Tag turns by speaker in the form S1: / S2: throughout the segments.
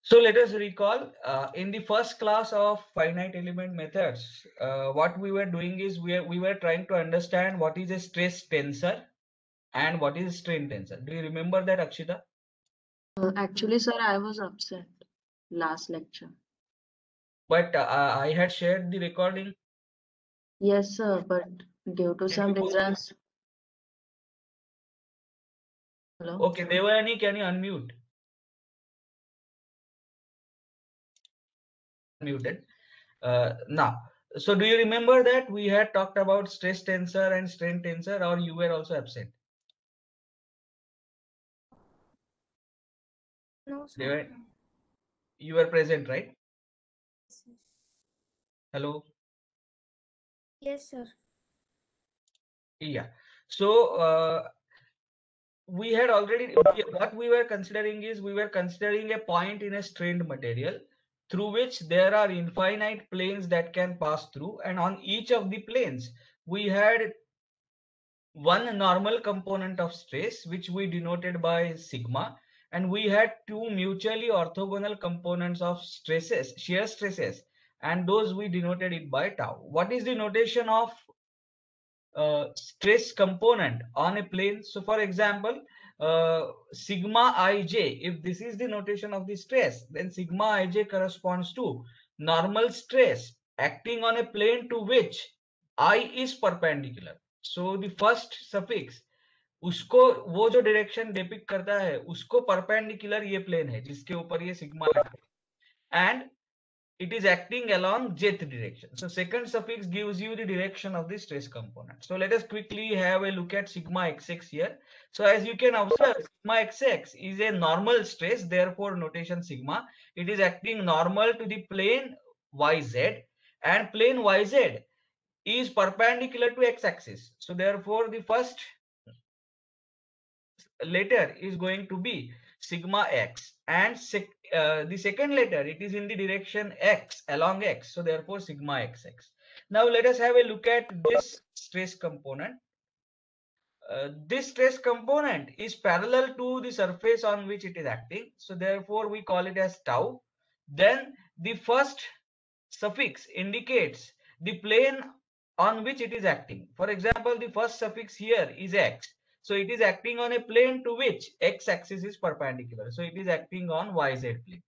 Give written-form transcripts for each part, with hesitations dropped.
S1: So let us recall in the first class of finite element methods, what we were doing is we were trying to understand what is a stress tensor and what is a strain tensor. Do you remember that, Akshita?
S2: Actually, sir, I was absent last lecture.
S1: But I had shared the recording.
S2: Yes, sir, but due to
S1: Can
S2: some
S1: you go through?
S2: reasons. Hello?
S1: Okay, Devayani, can you unmute? Muted. Now, so do you remember that we had talked about stress tensor and strain tensor, or you were also absent?
S3: No, sir.
S1: Devan, you were present, right? Hello.
S3: Yes, sir.
S1: Yeah. So we had already what we were considering is we were considering a point in a strained material through which there are infinite planes that can pass through, and on each of the planes we had one normal component of stress which we denoted by sigma, and we had two mutually orthogonal components of stresses, shear stresses, and those we denoted it by tau. What is the notation of stress component on a plane? So for example, sigma ij, if this is the notation of the stress, then sigma ij corresponds to normal stress acting on a plane to which I is perpendicular. So the first suffix उसको वो जो direction depict करता है उसको perpendicular ये plane है जिसके ऊपर ये sigma and it is acting along jth direction. So second suffix gives you the direction of the stress component. So let us quickly have a look at sigma xx here. So as you can observe, sigma xx is a normal stress, therefore notation sigma. It is acting normal to the plane yz, and plane yz is perpendicular to x-axis. So therefore the first letter is going to be sigma x, and the second letter, it is in the direction x, along x, so therefore sigma xx. Now let us have a look at this stress component. This stress component is parallel to the surface on which it is acting, so therefore we call it as tau. Then the first suffix indicates the plane on which it is acting. For example, the first suffix here is x, so it is acting on a plane to which x-axis is perpendicular, so it is acting on yz plane.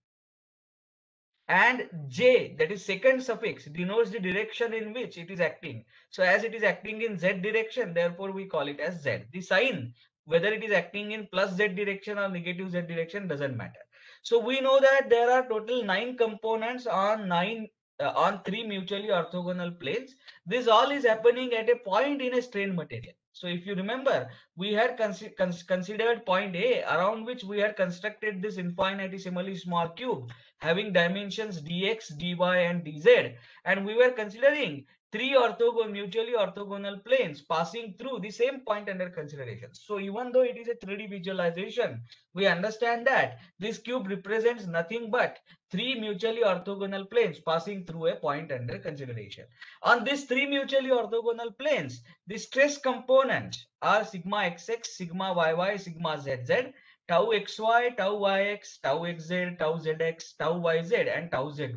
S1: And j, that is second suffix, denotes the direction in which it is acting. So as it is acting in z direction, therefore we call it as z. The sign, whether it is acting in plus z direction or negative z direction, doesn't matter. So we know that there are total 9 components on 3 mutually orthogonal planes. This all is happening at a point in a strained material. So if you remember, we had considered point A, around which we had constructed this infinitesimally small cube having dimensions dx, dy, and dz, and we were considering three mutually orthogonal planes passing through the same point under consideration. So even though it is a 3D visualization, we understand that this cube represents nothing but three mutually orthogonal planes passing through a point under consideration. On these three mutually orthogonal planes, the stress components are sigma xx, sigma yy, sigma zz, tau xy, tau yx, tau xz, tau zx, tau yz, and tau zy.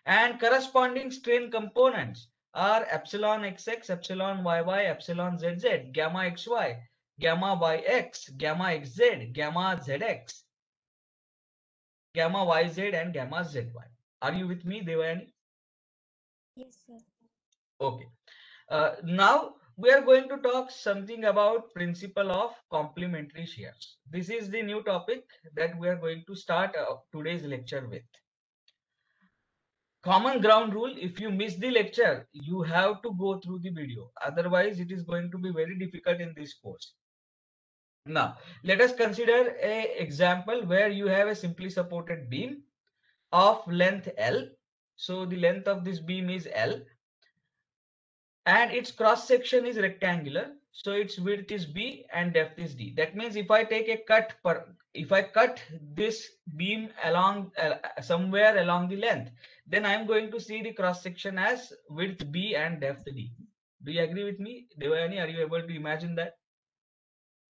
S1: And corresponding strain components are epsilon xx, epsilon yy, epsilon zz, gamma xy, gamma yx, gamma xz, gamma zx, gamma yz, and gamma zy. Are you with me, Devayani?
S3: Yes, sir.
S1: Okay. Now we are going to talk something about principle of complementary shears. This is the new topic that we are going to start today's lecture with. Common ground rule: if you miss the lecture, you have to go through the video. Otherwise, it is going to be very difficult in this course. Now, let us consider a example where you have a simply supported beam of length L. So the length of this beam is L, and its cross section is rectangular, so its width is b and depth is d. That means if I take a if I cut this beam along somewhere along the length, then I am going to see the cross section as width b and depth d. Do you agree with me, Devayani? Are you able to imagine that?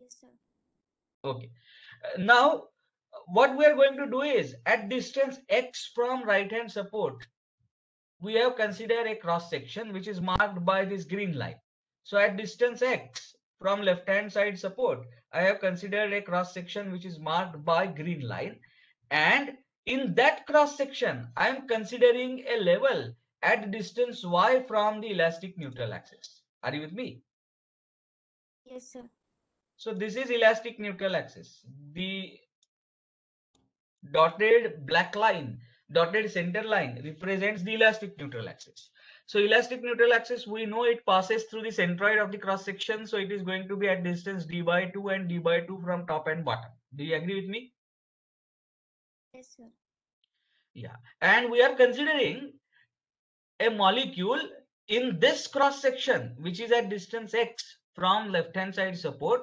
S3: Yes, sir.
S1: Okay. Now what we are going to do is, at distance x from right hand support, we have considered a cross section which is marked by this green line. So at distance x from left hand side support, I have considered a cross section which is marked by green line, and in that cross section I am considering a level at distance y from the elastic neutral axis. Are you with me?
S3: Yes, sir.
S1: So this is elastic neutral axis. The dotted black line, dotted center line represents the elastic neutral axis. So elastic neutral axis, we know it passes through the centroid of the cross section. So it is going to be at distance d by 2 and d by 2 from top and bottom. Do you agree with me?
S3: Yes, sir.
S1: Yeah. And we are considering a molecule in this cross section, which is at distance x from left hand side support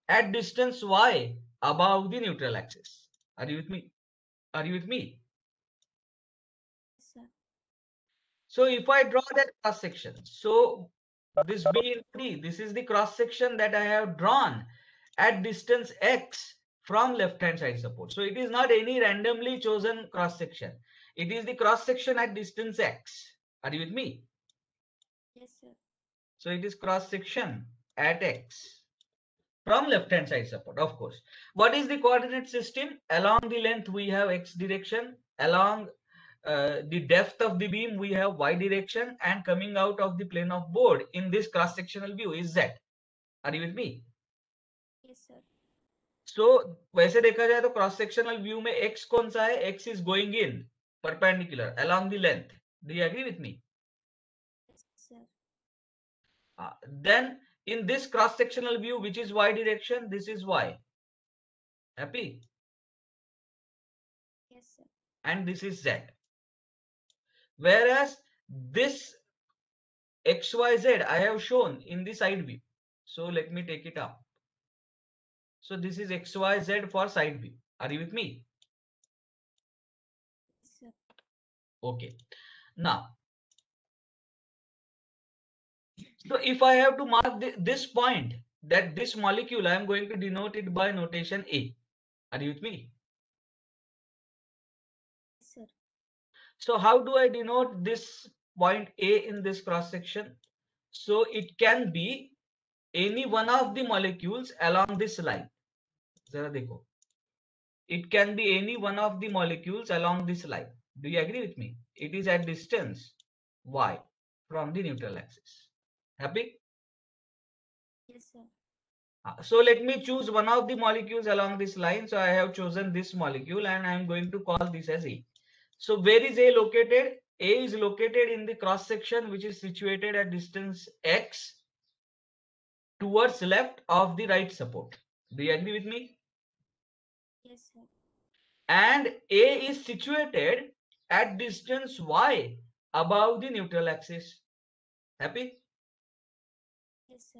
S1: at distance y above the neutral axis. Are you with me? Are you with me?
S3: Yes, sir.
S1: So if I draw that cross section, so this B into D, this is the cross section that I have drawn at distance x from left hand side support. So it is not any randomly chosen cross section. It is the cross section at distance x. Are you with me?
S3: Yes, sir.
S1: So it is cross section at x from left hand side support, of course. What is the coordinate system? Along the length we have x direction, along the depth of the beam we have y direction, and coming out of the plane of board in this cross sectional view is z. Are you with me?
S3: Yes, sir.
S1: So वैसे देखा जाए तो cross sectional view में x कौन सा है? X is going in perpendicular along the length. Do you agree with me?
S3: Yes, sir.
S1: Then in this cross sectional view, which is y direction, this is y. Happy?
S3: Yes, sir.
S1: And this is z. Whereas this xyz I have shown in the side view. So let me take it up. So this is xyz for side view. Are you with me?
S3: Yes, sir.
S1: Okay. Now, so if I have to mark this point, that this molecule, I am going to denote it by notation A. Are you with me?
S3: Yes, sir.
S1: So how do I denote this point A in this cross section? So it can be any one of the molecules along this line. Zara dekho. It can be any one of the molecules along this line. Do you agree with me? It is at distance y from the neutral axis. Happy?
S3: Yes, sir.
S1: So let me choose one of the molecules along this line. So I have chosen this molecule and I am going to call this as A. So where is A located? A is located in the cross section which is situated at distance x towards left of the right support. Do you agree with me?
S3: Yes, sir.
S1: And A is situated at distance y above the neutral axis. Happy?
S3: Yes, sir.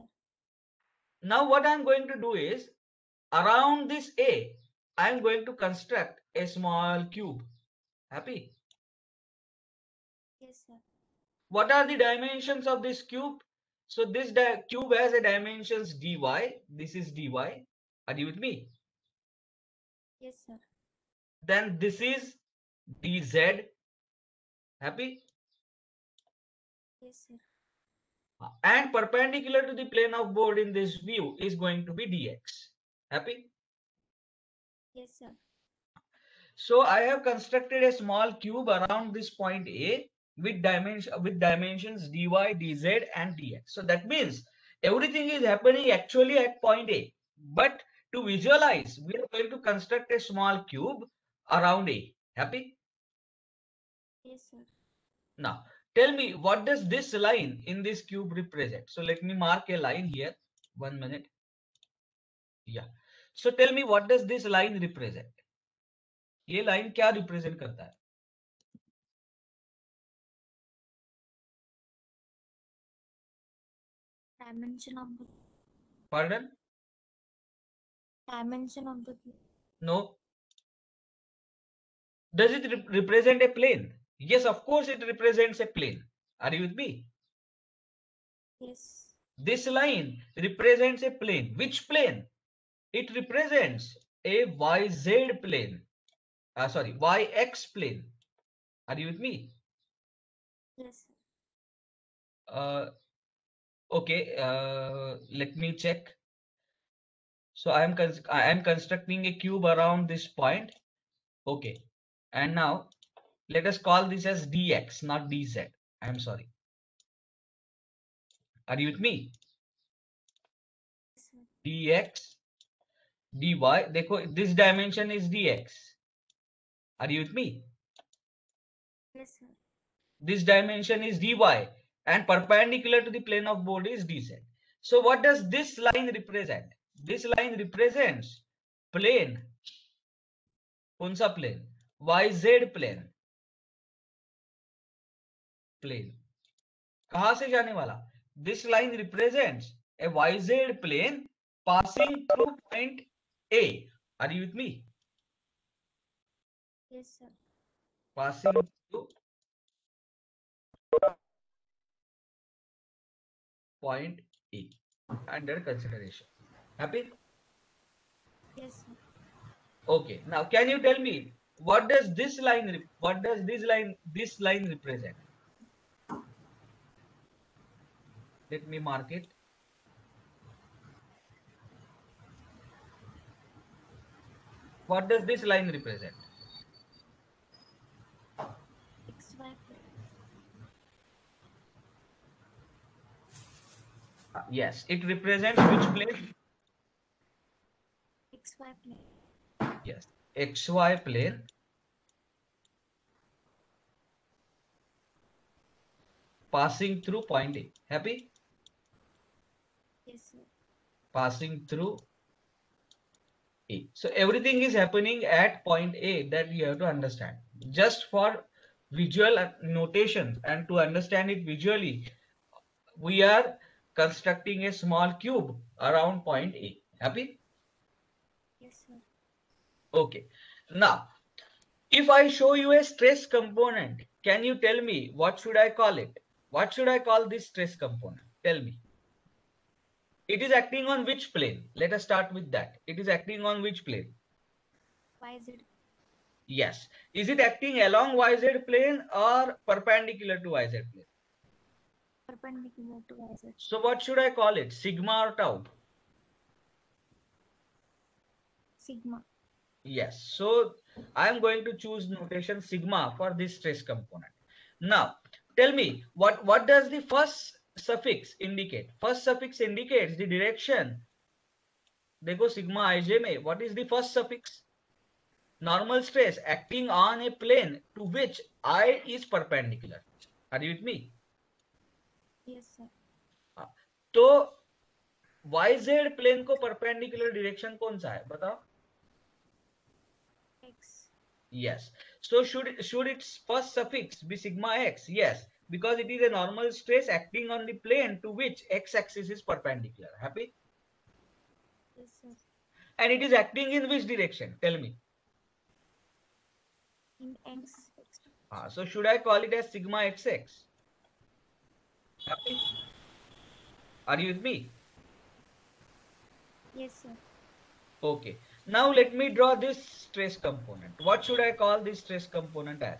S1: Now what I am going to do is, around this A, I am going to construct a small cube. Happy?
S3: Yes, sir.
S1: What are the dimensions of this cube? So this cube has a dimensions dy. This is dy. Are you with me?
S3: Yes, sir.
S1: Then this is dz. Happy?
S3: Yes, sir.
S1: And perpendicular to the plane of board in this view is going to be dx. Happy?
S3: Yes, sir.
S1: So I have constructed a small cube around this point A with dimensions dy, dz, and dx. So that means everything is happening actually at point A. But to visualize, we are going to construct a small cube around A. Happy?
S3: Yes, sir.
S1: Now, tell me, what does this line in this cube represent? So let me mark a line here. 1 minute. Yeah. So tell me, what does this line represent? ये line क्या represent करता है?
S3: Dimension of the
S1: Pardon?
S3: dimension of the
S1: No. Does it represent a plane? Yes, of course it represents a plane. Are you with me?
S3: yes.
S1: This line represents a plane. Which plane? It represents a YZ plane. sorry, yx plane. Are you with me?
S3: Yes, sir.
S1: Okay, let me check. So I am constructing a cube around this point. Okay, and now let us call this as dx, not dz. I am sorry. Are you with me?
S3: Yes, sir.
S1: dx, dy. देखो, this dimension is dx. Are you with me?
S3: Yes, sir.
S1: This dimension is dy, and perpendicular to the plane of board is dz. So what does this line represent? This line represents plane. कौन सा plane? yz plane. Plane. कहां से जाने वाला? This line represents a yz plane passing through point A. Are you with me?
S3: Yes, sir.
S1: Passing through point A under consideration. Happy?
S3: Yes, sir.
S1: Okay. Now, can you tell me what does this line? What does this line represent? Let me mark it. What does this line represent?
S3: XY plane.
S1: Yes, it represents which plane?
S3: XY plane.
S1: Yes, XY plane passing through point A. Happy?
S3: Yes, sir.
S1: Passing through A. So everything is happening at point A, that you have to understand. Just for visual notation and to understand it visually, we are constructing a small cube around point A. Happy?
S3: Yes, sir.
S1: Okay. Now, if I show you a stress component, can you tell me what should I call it? What should I call this stress component? Tell me. It is acting on which plane? Let us start with that. It is acting on which plane?
S3: YZ.
S1: Yes. Is it acting along YZ plane or perpendicular to YZ plane?
S3: Perpendicular to YZ.
S1: So what should I call it? Sigma or tau?
S3: Sigma.
S1: Yes. So I am going to choose notation sigma for this stress component. Now, tell me what does the first suffix indicate? First suffix indicates the direction. देखो sigma ij में what is the first suffix? Normal stress acting on a plane to which I is perpendicular. Are you with me?
S3: Yes, sir.
S1: तो YZ plane को perpendicular direction कौन सा है बताओ?
S3: X.
S1: Yes. So should its first suffix be sigma x? Yes, because it is a normal stress acting on the plane to which x-axis is perpendicular. Happy?
S3: Yes, sir.
S1: And it is acting in which direction? Tell me.
S3: In X.
S1: So should I call it as sigma xx? Happy? Are you with me?
S3: Yes, sir.
S1: Okay. Now let me draw this stress component. What should I call this stress component as?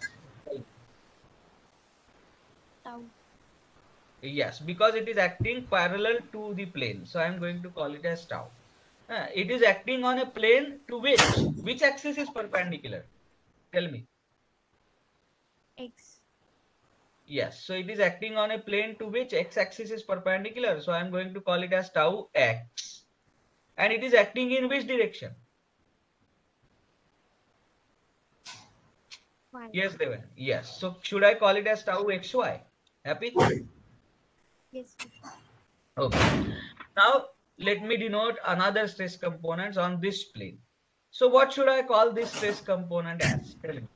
S3: Tau.
S1: Yes, because it is acting parallel to the plane. So I am going to call it as tau. It is acting on a plane to which axis is perpendicular? Tell me.
S3: X.
S1: Yes, so it is acting on a plane to which x-axis is perpendicular. So I am going to call it as tau x. And it is acting in which direction?
S3: Y.
S1: Yes, Devan. Yes. So should I call it as tau xy? Happy?
S3: Yes, sir.
S1: Okay. Now let me denote another stress components on this plane. So what should I call this stress component as? Tell me.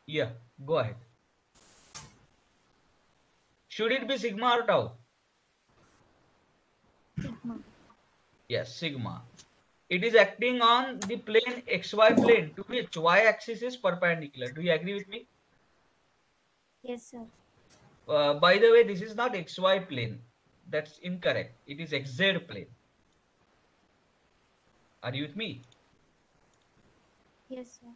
S1: Yeah, go ahead. Should it be sigma or tau?
S3: Sigma.
S1: Yes, sigma. It is acting on the plane xy plane to which y-axis is perpendicular. Do you agree with me?
S3: Yes, sir.
S1: By the way, this is not xy plane. That's incorrect. It is xz plane. Are you with me?
S3: Yes, sir.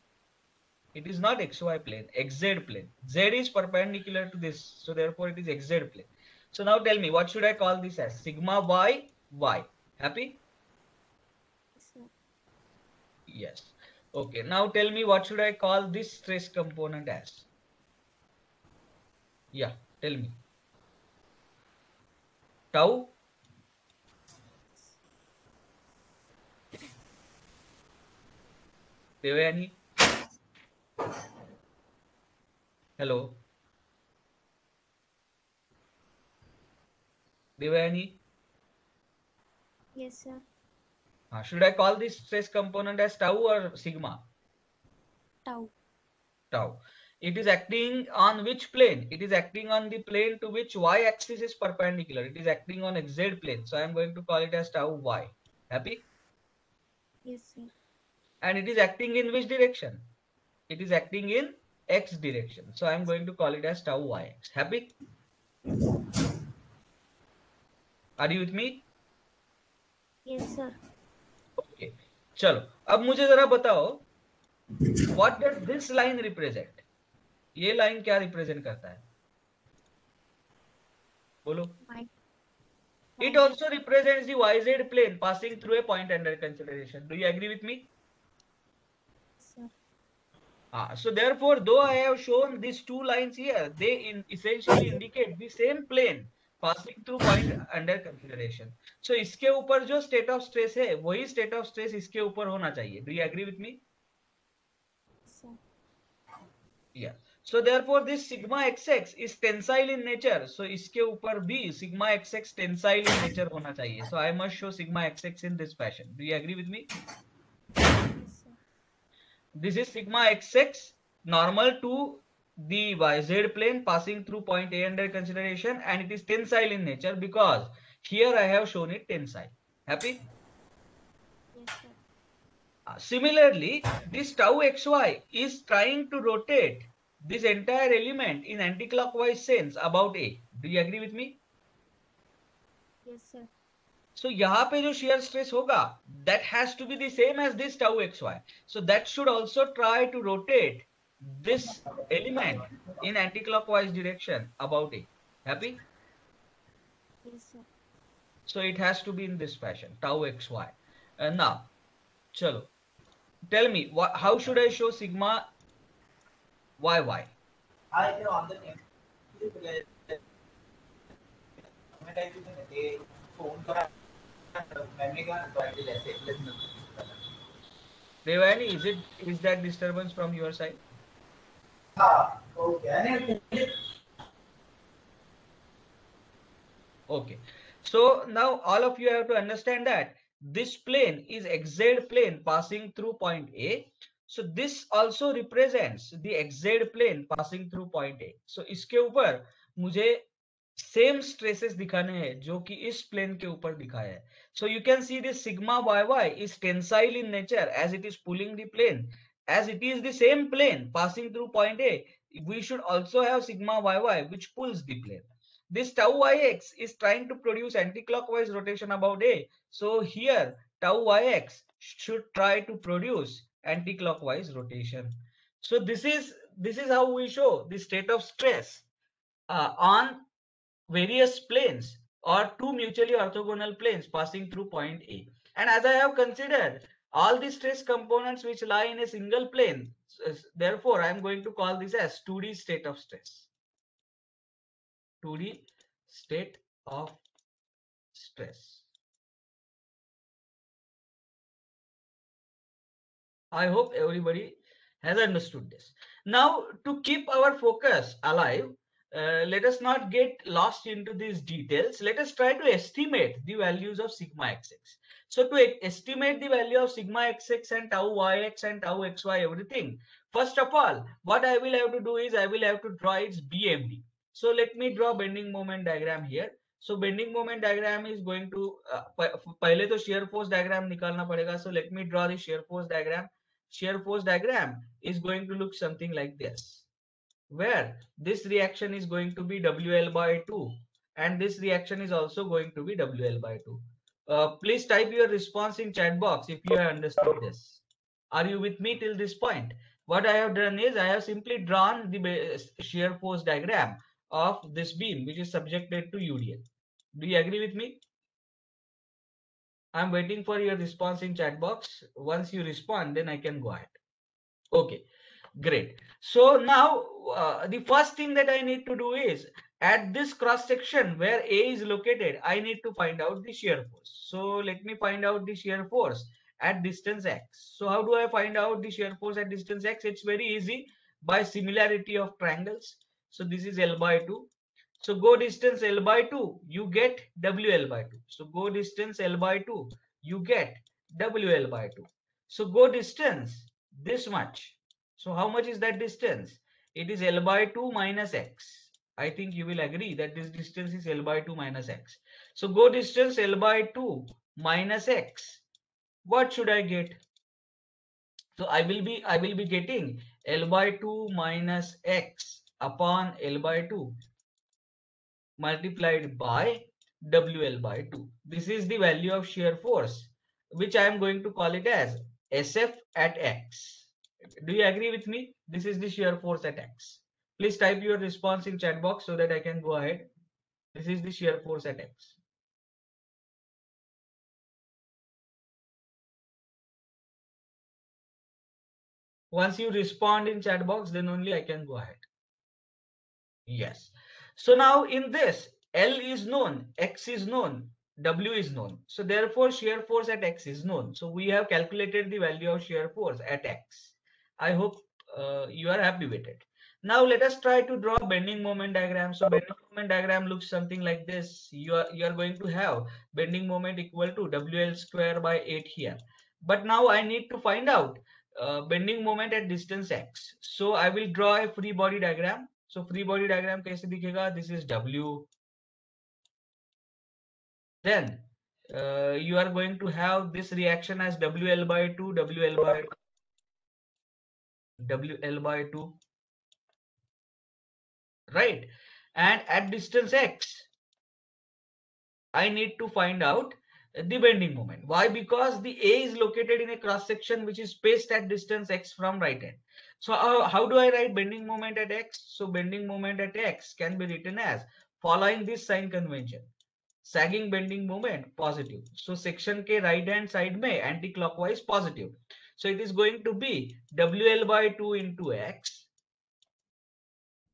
S1: It is not xy plane, xz plane. Z is perpendicular to this, so therefore it is xz plane. So now tell me, what should I call this as? Sigma y, y. Happy?
S3: Yes, sir.
S1: Yes. Okay, now tell me, what should I call this stress component as? Yeah, tell me. Tau? Devayani? Hello? Devayani?
S3: Yes, sir.
S1: Should I call this stress component as tau or sigma?
S3: Tau.
S1: Tau. It is acting on which plane? It is acting on the plane to which y-axis is perpendicular. It is acting on xz plane. So I am going to call it as tau y. Happy?
S3: Yes, sir.
S1: And it is acting in which direction? It is acting in x direction. So I am going to call it as tau yx. Happy? Are you with me?
S3: Yes, sir.
S1: Okay. चलो अब मुझे जरा बताओ, what does this line represent? ये line क्या represent करता है? बोलो.
S3: My.
S1: It also represents the YZ plane passing through a point under consideration. Do you agree with me?
S3: Sir.
S1: So therefore, though I have shown these two lines here, they essentially indicate the same plane passing through point under consideration. So इसके ऊपर जो state of stress है, वही state of stress इसके ऊपर होना चाहिए. Do you agree with me?
S3: Sir.
S1: Yeah. So therefore, this sigma xx is tensile in nature. So इसके ऊपर भी sigma xx tensile in nature होना चाहिए. So I must show sigma xx in this fashion. Do you agree with me?
S3: Yes, sir.
S1: This is sigma xx normal to the yz plane passing through point A under consideration, and it is tensile in nature because here I have shown it tensile. Happy?
S3: Yes, sir.
S1: Similarly, this tau xy is trying to rotate this entire element in anti-clockwise sense about A. Do you agree with me?
S3: Yes, sir.
S1: So यहाँ पे जो shear stress होगा, that has to be the same as this tau xy. So that should also try to rotate this element in anti-clockwise direction about A. Happy?
S3: Yes, sir.
S1: So it has to be in this fashion, tau xy. And now, chalo, tell me, how should I show sigma yy? Devani, is that disturbance from your side? Okay. So now all of you have to understand that this plane is xz plane passing through point A. So this also represents the xz plane passing through point A. So इसके ऊपर मुझे same stresses दिखाने हैं जो कि इस plane के ऊपर दिखाया है. So you can see this sigma yy is tensile in nature as it is pulling the plane. As it is the same plane passing through point A, we should also have sigma yy which pulls the plane. This tau yx is trying to produce anti-clockwise rotation about A. So here tau yx should try to produce anti-clockwise rotation. So this is how we show the state of stress on various planes or two mutually orthogonal planes passing through point A. And as I have considered all the stress components which lie in a single plane, therefore I am going to call this as 2D state of stress. 2D state of stress. I hope everybody has understood this. Now, to keep our focus alive, let us not get lost into these details. Let us try to estimate the values of sigma xx. So to estimate the value of sigma xx and tau yx and tau xy, everything, first of all, what I will have to do is I will have to draw its BMD. So let me draw bending moment diagram here. So bending moment diagram is going to पहले तो shear force diagram निकालना पड़ेगा. So let me draw the shear force diagram. Shear force diagram is going to look something like this, where this reaction is going to be WL by 2 and this reaction is also going to be WL by 2. Please type your response in chat box if you have understood this. Are you with me till this point? What I have done is I have simply drawn the shear force diagram of this beam which is subjected to UDL. Do you agree with me? I'm waiting for your response in chat box. Once you respond, then I can go ahead. Okay, great. So now the first thing that I need to do is at this cross section where A is located, I need to find out the shear force. So let me find out the shear force at distance x. So how do I find out the shear force at distance x? It's very easy by similarity of triangles. So this is L by 2. So go distance L by 2, you get WL by 2. So go distance L by 2, you get WL by 2. So go distance this much. So how much is that distance? It is L by 2 minus x. I think you will agree that this distance is L by 2 minus x. So go distance L by 2 minus x. What should I get? So I will be getting L by 2 minus x upon L by 2 multiplied by WL by 2. This is the value of shear force, which I am going to call it as SF at X. Do you agree with me? This is the shear force at X. Please type your response in chat box so that I can go ahead. This is the shear force at X. Once you respond in chat box, then only I can go ahead. Yes. So now in this, L is known, X is known, W is known. So therefore shear force at X is known. So we have calculated the value of shear force at X. I hope you are happy with it. Now let us try to draw bending moment diagram. So bending moment diagram looks something like this. You are going to have bending moment equal to WL square by 8 here. But now I need to find out bending moment at distance X. So I will draw a free body diagram. So free body diagram कैसे दिखेगा? This is W. Then you are going to have this reaction as WL by 2, WL by 2, right? And at distance X, I need to find out the bending moment. Why? Because the A is located in a cross section which is spaced at distance X from right hand. So how do I write bending moment at X? So bending moment at X can be written as following this sign convention. Sagging bending moment positive. So section के right hand side में anti-clockwise positive. So it is going to be WL by 2 into X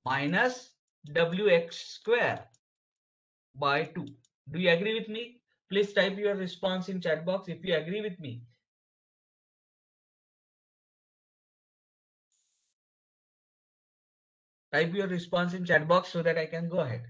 S1: minus WX square by 2. Do you agree with me? Please type your response in chat box if you agree with me. Type your response in chat box so that I can go ahead.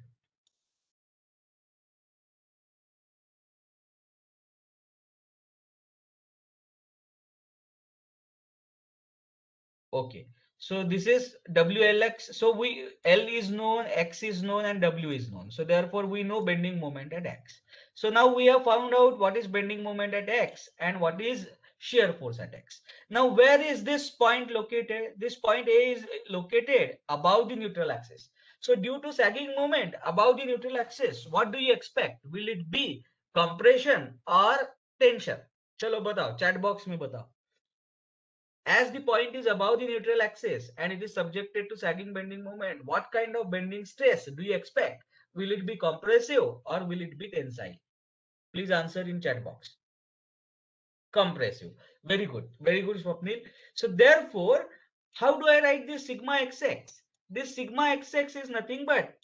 S1: Okay. So this is WLX. So L is known, X is known, and W is known. So therefore we know bending moment at X. So now we have found out what is bending moment at X and what is shear force at X. Now where is this point located? This point A is located above the neutral axis. So due to sagging moment above the neutral axis, what do you expect? Will it be compression or tension? Chalo batao, chat box mein batao. As the point is above the neutral axis and it is subjected to sagging bending moment, what kind of bending stress do you expect? Will it be compressive or will it be tensile? Please answer in chat box. Compressive. Very good. Very good, Swapnil. So therefore, how do I write this sigma xx? This sigma xx is nothing but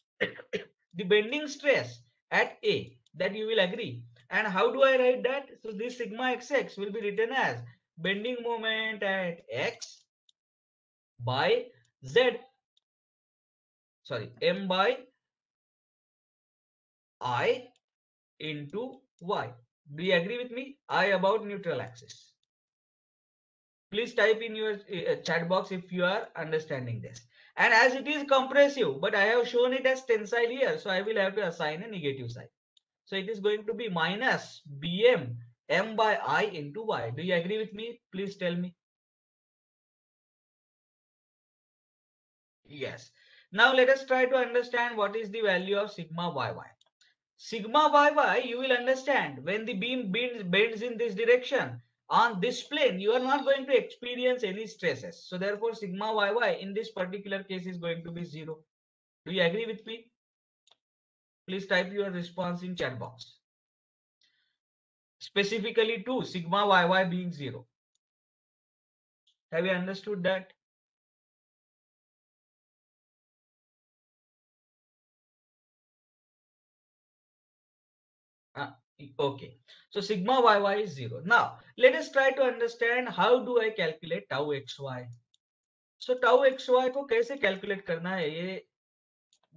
S1: the bending stress at A, that you will agree. And how do I write that? So this sigma xx will be written as bending moment at X by Z, sorry, M by I into Y. Do you agree with me? I about neutral axis. Please type in your chat box if you are understanding this. And as it is compressive, but I have shown it as tensile here, so I will have to assign a negative sign. So it is going to be minus Bm M by I into Y. Do you agree with me? Please tell me. Yes. Now let us try to understand what is the value of sigma YY. Sigma yy, you will understand when the beam bends in this direction on this plane, you are not going to experience any stresses. So therefore, sigma yy in this particular case is going to be 0. Do you agree with me? Please type your response in chat box. Specifically to sigma yy being 0. Have you understood that? Okay. So sigma yy is 0. Now, let us try to understand how do I calculate tau xy. So tau xy को कैसे calculate करना है ये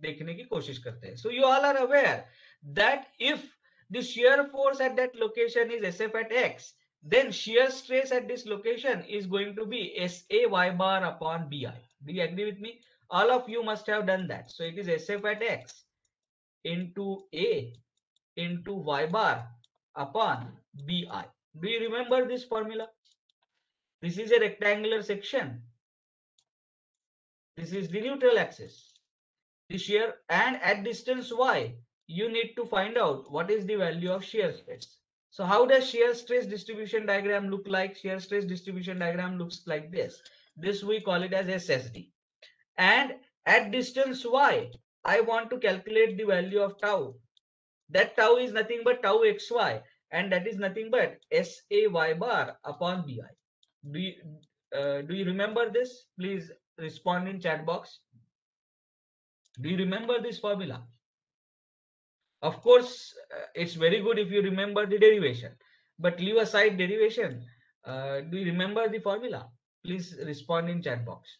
S1: देखने की कोशिश करते हैं. So you all are aware that if the shear force at that location is SF at x, then shear stress at this location is going to be SA y bar upon BI. Do you agree with me? All of you must have done that. So it is SF at x into A into y bar upon BI. Do you remember this formula? This is a rectangular section. This is the neutral axis. The shear, and at distance y, you need to find out what is the value of shear stress. So how does shear stress distribution diagram look like? Shear stress distribution diagram looks like this. This we call it as SSD. And at distance y, I want to calculate the value of tau. That tau is nothing but tau xy, and that is nothing but SA y bar upon BI. Do you remember this? Please respond in chat box. Do you remember this formula? Of course, it's very good if you remember the derivation, but leave aside derivation. Do you remember the formula? Please respond in chat box.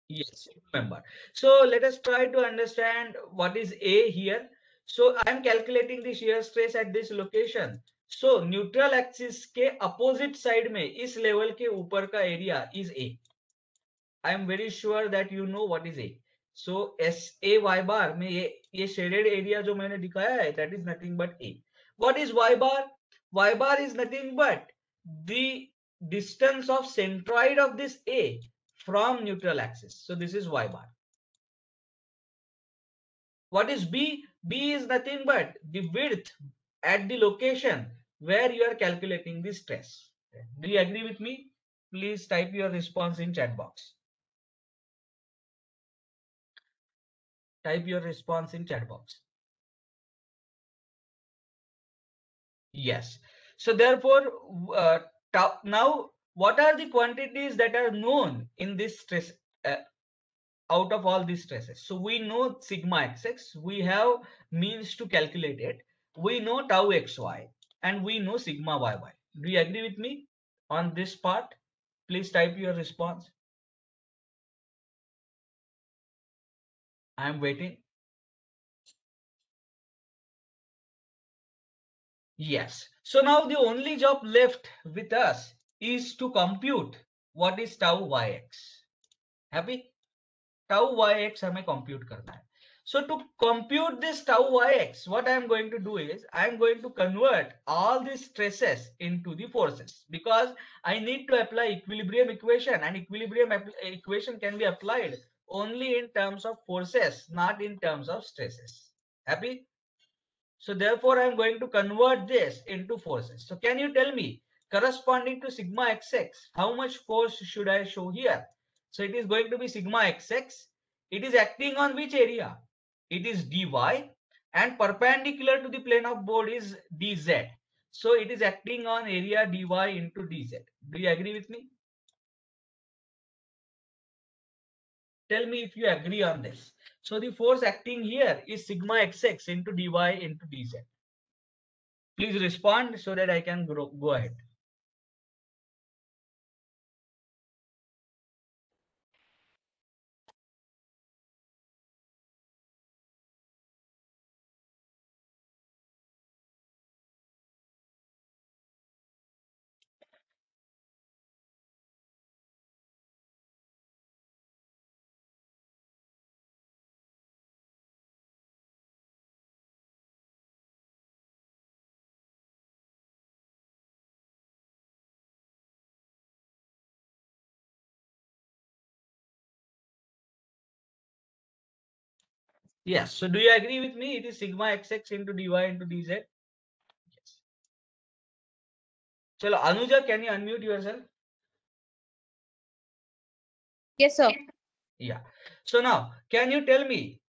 S1: Yes, remember. So let us try to understand what is A here. So I am calculating the shear stress at this location. So neutral axis के opposite side में इस level के ऊपर का area is A. I am very sure that you know what is A. So SA y bar में ये shaded area जो मैंने दिखाया है, that is nothing but A. What is y bar? Y bar is nothing but the distance of centroid of this A from neutral axis. So this is y bar. What is B? B is nothing but the width at the location where you are calculating the stress. Do you agree with me? Please type your response in chat box. Type your response in chat box. Yes. So therefore, now what are the quantities that are known in this stress out of all these stresses? So we know sigma xx, we have means to calculate it. We know tau xy, and we know sigma yy. Do you agree with me on this part? Please type your response. I am waiting. Yes. So now the only job left with us is to compute what is tau yx. Happy? Tau yx हमें compute करना है. So to compute this tau yx, what I am going to do is I am going to convert all these stresses into the forces, because I need to apply equilibrium equation, and equilibrium equation can be applied only in terms of forces, not in terms of stresses. Happy? So therefore, I am going to convert this into forces. So can you tell me, corresponding to sigma xx, how much force should I show here? So it is going to be sigma xx. It is acting on which area? It is dy, and perpendicular to the plane of board is dz. So it is acting on area dy into dz. Do you agree with me? Tell me if you agree on this. So the force acting here is sigma xx into dy into dz. Please respond so that I can go ahead. Yes. So do you agree with me? It is sigma xx into dy into dz. Yes. Chalo, Anuja, can you unmute yourself?
S4: Yes, sir.
S1: Yeah. So now, can you tell me,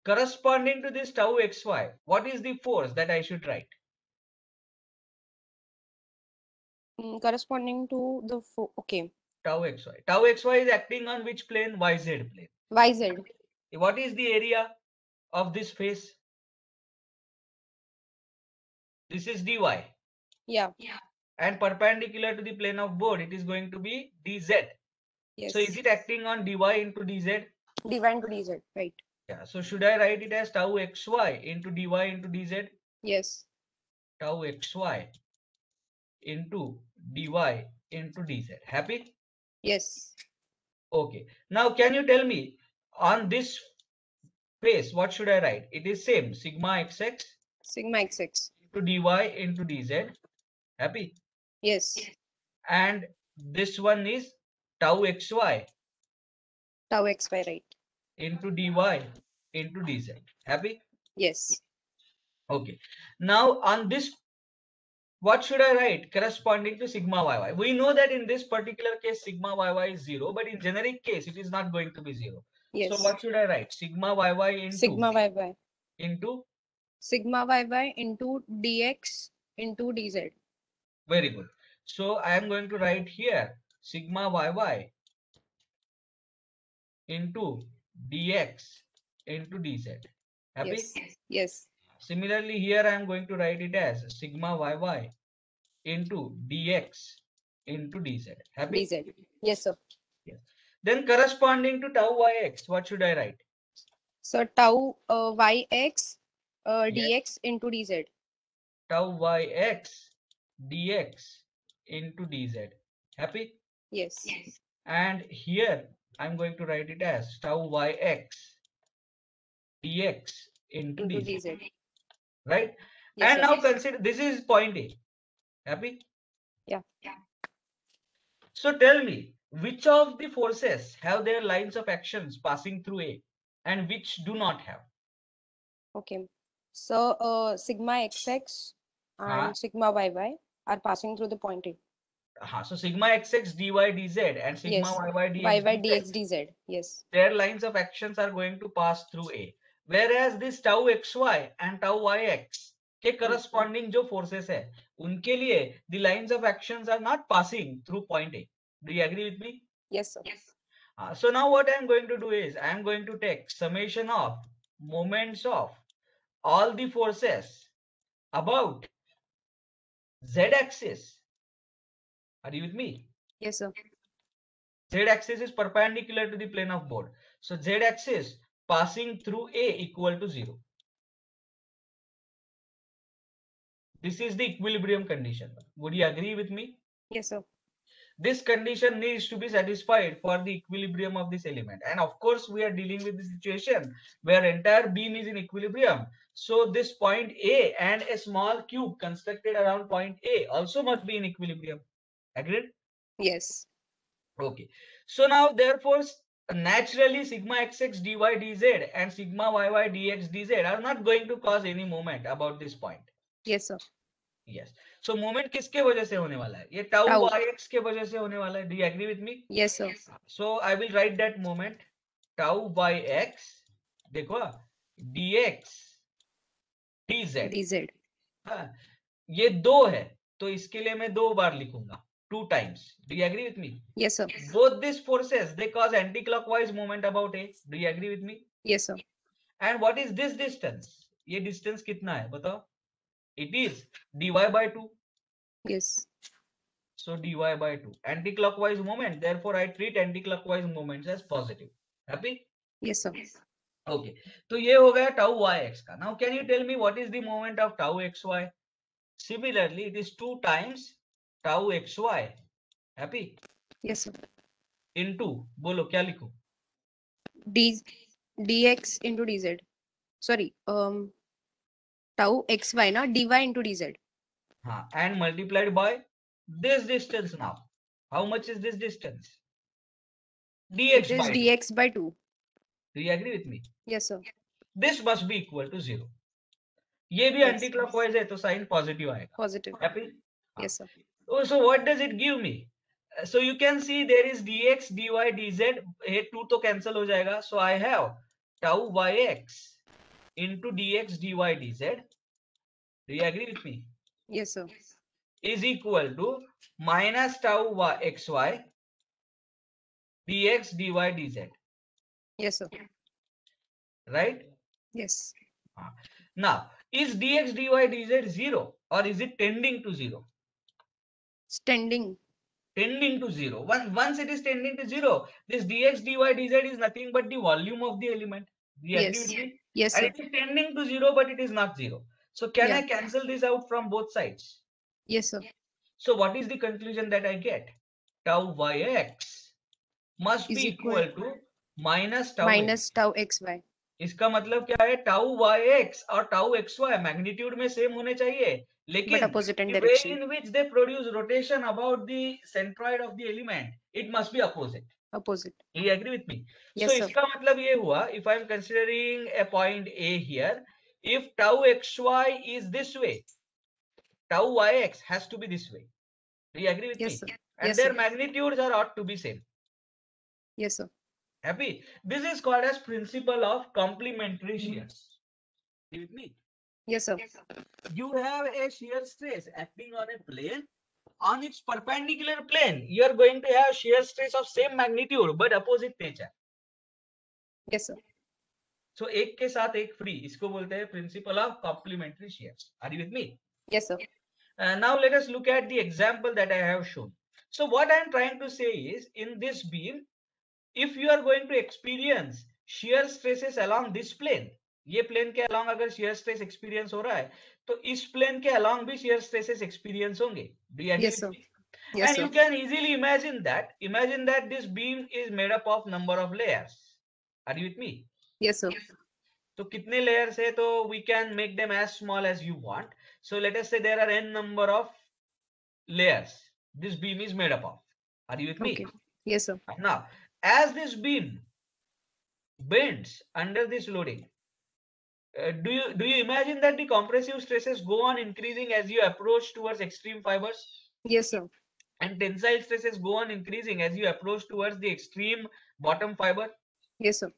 S1: corresponding to this tau xy, what is the force that I should write?
S4: Corresponding to the okay.
S1: Tau xy. Tau xy is acting on which plane? YZ plane.
S4: YZ.
S1: What is the area of this face? This is dy.
S4: Yeah.
S1: And perpendicular to the plane of board, it is going to be dz.
S4: Yes.
S1: So is it acting on dy into dz?
S4: Divine to DZ. Right.
S1: Yeah. So should I write it as tau xy into dy into dz?
S4: Yes.
S1: Tau xy into dy into dz. Happy?
S4: Yes.
S1: Okay. Now can you tell me, on this face, what should I write? It is same, sigma xx
S4: Sigma XX.
S1: into dy into dz. Happy?
S4: Yes.
S1: And this one is tau xy
S4: Tau XY. Right.
S1: into dy into dz. Happy?
S4: Yes.
S1: Okay. Now on this, what should I write corresponding to sigma yy? We know that in this particular case, sigma yy is 0, but in generic case, it is not going to be 0.
S4: Yes.
S1: So what should I write? Sigma yy into
S4: Sigma YY.
S1: into
S4: Sigma YY into DX into DZ.
S1: very good. So I am going to write here sigma yy into dx into dz. Happy?
S4: Yes. Yes.
S1: Similarly, here I am going to write it as sigma yy into dx into dz. Happy?
S4: DZ. Yes, sir.
S1: Yes. Then corresponding to tau yx, what should I write?
S4: So tau YX
S1: Yes.
S4: DX into DZ.
S1: Tau yx dx into dz. Happy?
S4: Yes.
S1: And here I'm going to write it as tau yx dx into
S4: Into
S1: dz.
S4: DZ.
S1: Right?
S4: Yes,
S1: And
S4: sir.
S1: now consider, this is point A. Happy?
S4: Yeah.
S1: So tell me, which of the forces have their lines of actions passing through A and which do not have?
S4: Okay. So sigma XX and
S1: Huh?
S4: sigma YY are passing through the point A.
S1: So sigma xx dy dz and sigma
S4: Yes.
S1: yy dx
S4: YY
S1: dz,
S4: DX DZ. Yes.
S1: their lines of actions are going to pass through A. Whereas this tau xy and tau yx के corresponding जो forces है, उनके लिए the lines of actions are not passing through point A. Do you agree with me?
S4: Yes, sir.
S1: So now what I am going to do is I am going to take summation of moments of all the forces about z-axis. Are you with me?
S4: Yes, sir.
S1: Z-axis is perpendicular to the plane of board. So z-axis passing through A equal to 0. This is the equilibrium condition. Would you agree with me?
S4: Yes, sir.
S1: This condition needs to be satisfied for the equilibrium of this element. And of course, we are dealing with the situation where entire beam is in equilibrium. So this point A and a small cube constructed around point A also must be in equilibrium. Agreed?
S4: Yes.
S1: Okay. So now therefore, naturally sigma xx dy dz and sigma yy dx dz are not going to cause any moment about this point.
S4: Yes, sir.
S1: Yes. So moment किसके वजह से होने वाला है? ये tau
S4: Tau.
S1: yx के वजह से होने वाला है. Do you agree with me?
S4: Yes, sir.
S1: So I will write that moment tau by x. देखो dx dz.
S4: DZ.
S1: हाँ, ये 2 है तो इसके लिए मैं 2 बार लिखूंगा 2 times. Do you agree with me?
S4: Yes, sir.
S1: Both these forces they cause anti-clockwise movement about A. Do you agree with me?
S4: Yes, sir.
S1: And what is this distance? ये distance कितना है बताओ? It is dy by 2.
S4: Yes.
S1: So dy by 2. Anti-clockwise moment. Therefore, I treat anti-clockwise moments as positive. Happy?
S4: Yes, sir.
S1: Okay. तो ये हो गया tau yx का. Now can you tell me what is the moment of tau xy? Similarly, it is 2 times tau xy. Happy?
S4: Yes, sir.
S1: Into बोलो क्या लिखूं?
S4: DX into DZ. Sorry. Tau XY na dy into DZ.
S1: हाँ. And multiplied by this distance now. How much is this distance? Dx
S4: It is
S1: by 2.
S4: DX by 2.
S1: Do you agree with me?
S4: Yes, sir.
S1: This must be equal to 0. ये भी
S4: Yes.
S1: Anti clockwise है तो sign positive आएगा.
S4: Positive.
S1: Happy?
S4: Yes, sir.
S1: So what does it give me? So you can see there is dx, dy, dz. ये 2 तो cancel हो जाएगा. So I have tau yx into dx, dy, dz. Do you agree with me?
S4: Yes, sir.
S1: Is equal to minus tau xy dx, dy, dz.
S4: Yes, sir.
S1: Right?
S4: Yes.
S1: Now, is dx, dy, dz 0 or is it tending to 0?
S4: Standing.
S1: Tending to 0. Once it is tending to 0, this dx, dy, dz is nothing but the volume of the element. Do you agree
S4: Yes.
S1: with me?
S4: Yes,
S1: And
S4: sir.
S1: it is tending to 0, but it is not 0. So can
S4: Yeah.
S1: I cancel this out from both sides?
S4: Yes, sir.
S1: So what is the conclusion that I get? Tau yx must
S4: Is
S1: be
S4: equal
S1: equal to minus tau x.
S4: minus tau xy.
S1: इसका मतलब क्या है? Tau yx और tau xy magnitude में same होने चाहिए,
S4: But
S1: लेकिन
S4: opposite in
S1: the way
S4: direction.
S1: in which they produce rotation about the centroid of the element, it must be opposite.
S4: Opposite.
S1: Do you agree with me?
S4: Yes,
S1: So
S4: sir.
S1: इसका मतलब ये हुआ, if I am considering a point A here, if tau xy is this way, tau yx has to be this way. Do you agree with
S4: Yes,
S1: me?
S4: sir.
S1: And
S4: Yes,
S1: their
S4: sir.
S1: magnitudes are ought to be same.
S4: Yes, sir.
S1: Happy? This is called as principle of complementary shears. You with me?
S4: Yes, sir.
S1: You have a shear stress acting on a plane. On its perpendicular plane, you are going to have shear stress of same magnitude but opposite nature.
S4: Yes, sir.
S1: So एक के साथ एक free, इसको बोलते हैं principle of complementary shears. Are you with me?
S4: Yes, sir.
S1: Now let us look at the example that I have shown. So what I am trying to say is, in this beam, if you are going to experience shear stresses along this plane, ये plane के along अगर shear stress experience हो रहा है, तो इस plane के along भी shear stresses experience होंगे. Do you agree
S4: Yes,
S1: with
S4: sir.
S1: me?
S4: Yes,
S1: And
S4: sir.
S1: you can easily imagine that. Imagine that this beam is made up of number of layers. Are you with me?
S4: Yes, sir.
S1: तो कितने layers है, तो we can make them as small as you want. So let us say there are n number of layers this beam is made up of. Are you with me?
S4: Okay. Yes, sir.
S1: Now, as this beam bends under this loading, do you imagine that the compressive stresses go on increasing as you approach towards extreme fibers,
S4: Yes, sir.
S1: and tensile stresses go on increasing as you approach towards the extreme bottom fiber?
S4: Yes, sir.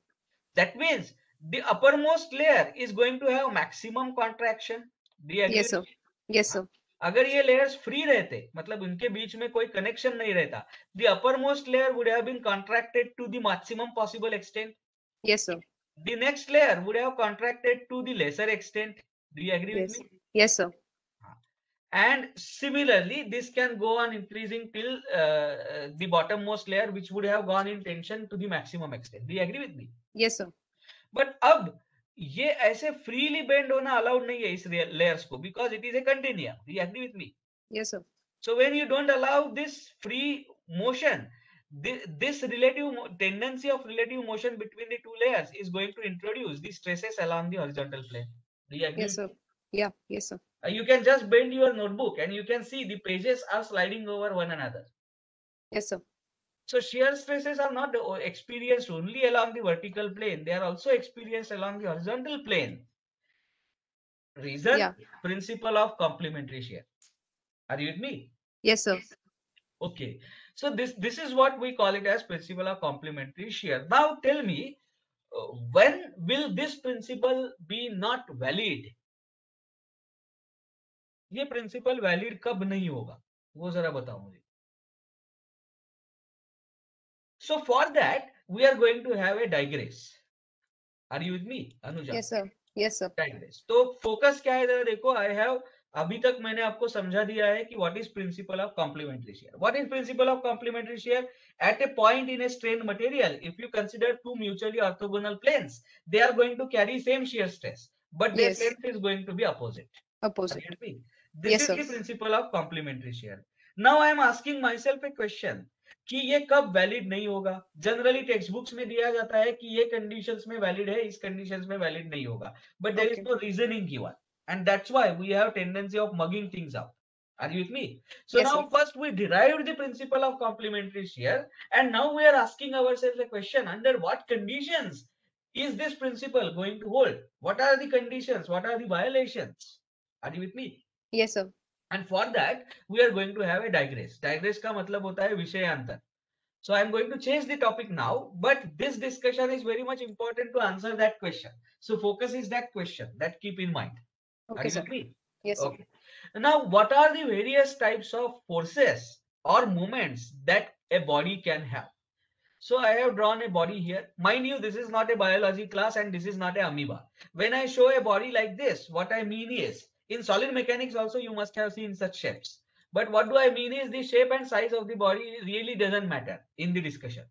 S1: That means the uppermost layer is going to have maximum contraction. Do you agree
S4: Yes,
S1: with
S4: sir.
S1: me?
S4: Yes, sir.
S1: अगर ये layers free रहते, मतलब उनके बीच में कोई connection नहीं रहता, the uppermost layer would have been contracted to the maximum possible extent.
S4: Yes, sir.
S1: The next layer would have contracted to the lesser extent. Do you agree with
S4: Yes.
S1: me?
S4: Yes, sir.
S1: And similarly, this can go on increasing till the bottommost layer, which would have gone in tension to the maximum extent. Do you agree with me?
S4: Yes, sir.
S1: But अब ये ऐसे freely bend होना allowed नहीं है इस layers को, because it is a continuum. Do you agree with me?
S4: Yes, sir.
S1: So when you don't allow this free motion, this relative tendency of relative motion between the two layers is going to introduce the stresses along the horizontal plane. Do you agree?
S4: Yes, sir. Yeah. Yes, sir.
S1: You can just bend your notebook and you can see the pages are sliding over one another.
S4: Yes, sir.
S1: So shear stresses are not experienced only along the vertical plane, they are also experienced along the horizontal plane. Reason?
S4: Yeah.
S1: Principle of complementary shear. Are you with me?
S4: Yes, sir.
S1: Okay, so this is what we call it as principle of complementary shear. Now tell me, when will this principle be not valid? ये principal valid कब नहीं होगा, वो जरा बताओ मुझे. So for that we are going to have a digress. Are you with me, Anuja?
S4: Yes, sir. Yes, sir.
S1: Digress. तो focus क्या है जरा देखो. I have अभी तक मैंने आपको समझा दिया है कि what is principle of complementary shear. What is principle of complementary shear? At a point in a strained material, if you consider two mutually orthogonal planes, they are going to carry same shear stress, but their
S4: Yes.
S1: length is going to be opposite.
S4: Opposite.
S1: Agree? This
S4: Yes,
S1: is
S4: sir.
S1: the principle of complementary shear. Now I am asking myself a question कि ये कब valid नहीं होगा. Generally text books में दिया जाता है कि ये कंडीशंस में वैलिड है, इस कंडीशंस में वैलिड नहीं होगा, but there is
S4: Okay.
S1: No reasoning given, and that's why we have tendency of mugging things up. Are you with me? So
S4: Yes,
S1: now
S4: sir.
S1: first we derived the principle of complementary shear, and now we are asking ourselves a question: under what conditions Is this principle going to hold? What are the conditions? What are the violations? Are you with me?
S4: Yes, sir.
S1: And for that, we are going to have a digress. Digress का मतलब होता है विषयांतर. So I am going to change the topic now, but this discussion is very much important to answer that question. So focus is that question. That keep in mind. Are
S4: Okay,
S1: you
S4: sir.
S1: with me?
S4: Yes, sir.
S1: Okay. Now, what are the various types of forces or movements that a body can have? So I have drawn a body here. Mind you, this is not a biology class and this is not a amoeba. When I show a body like this, what I mean is, in solid mechanics also you must have seen such shapes. But what do I mean is the shape and size of the body really doesn't matter in the discussion.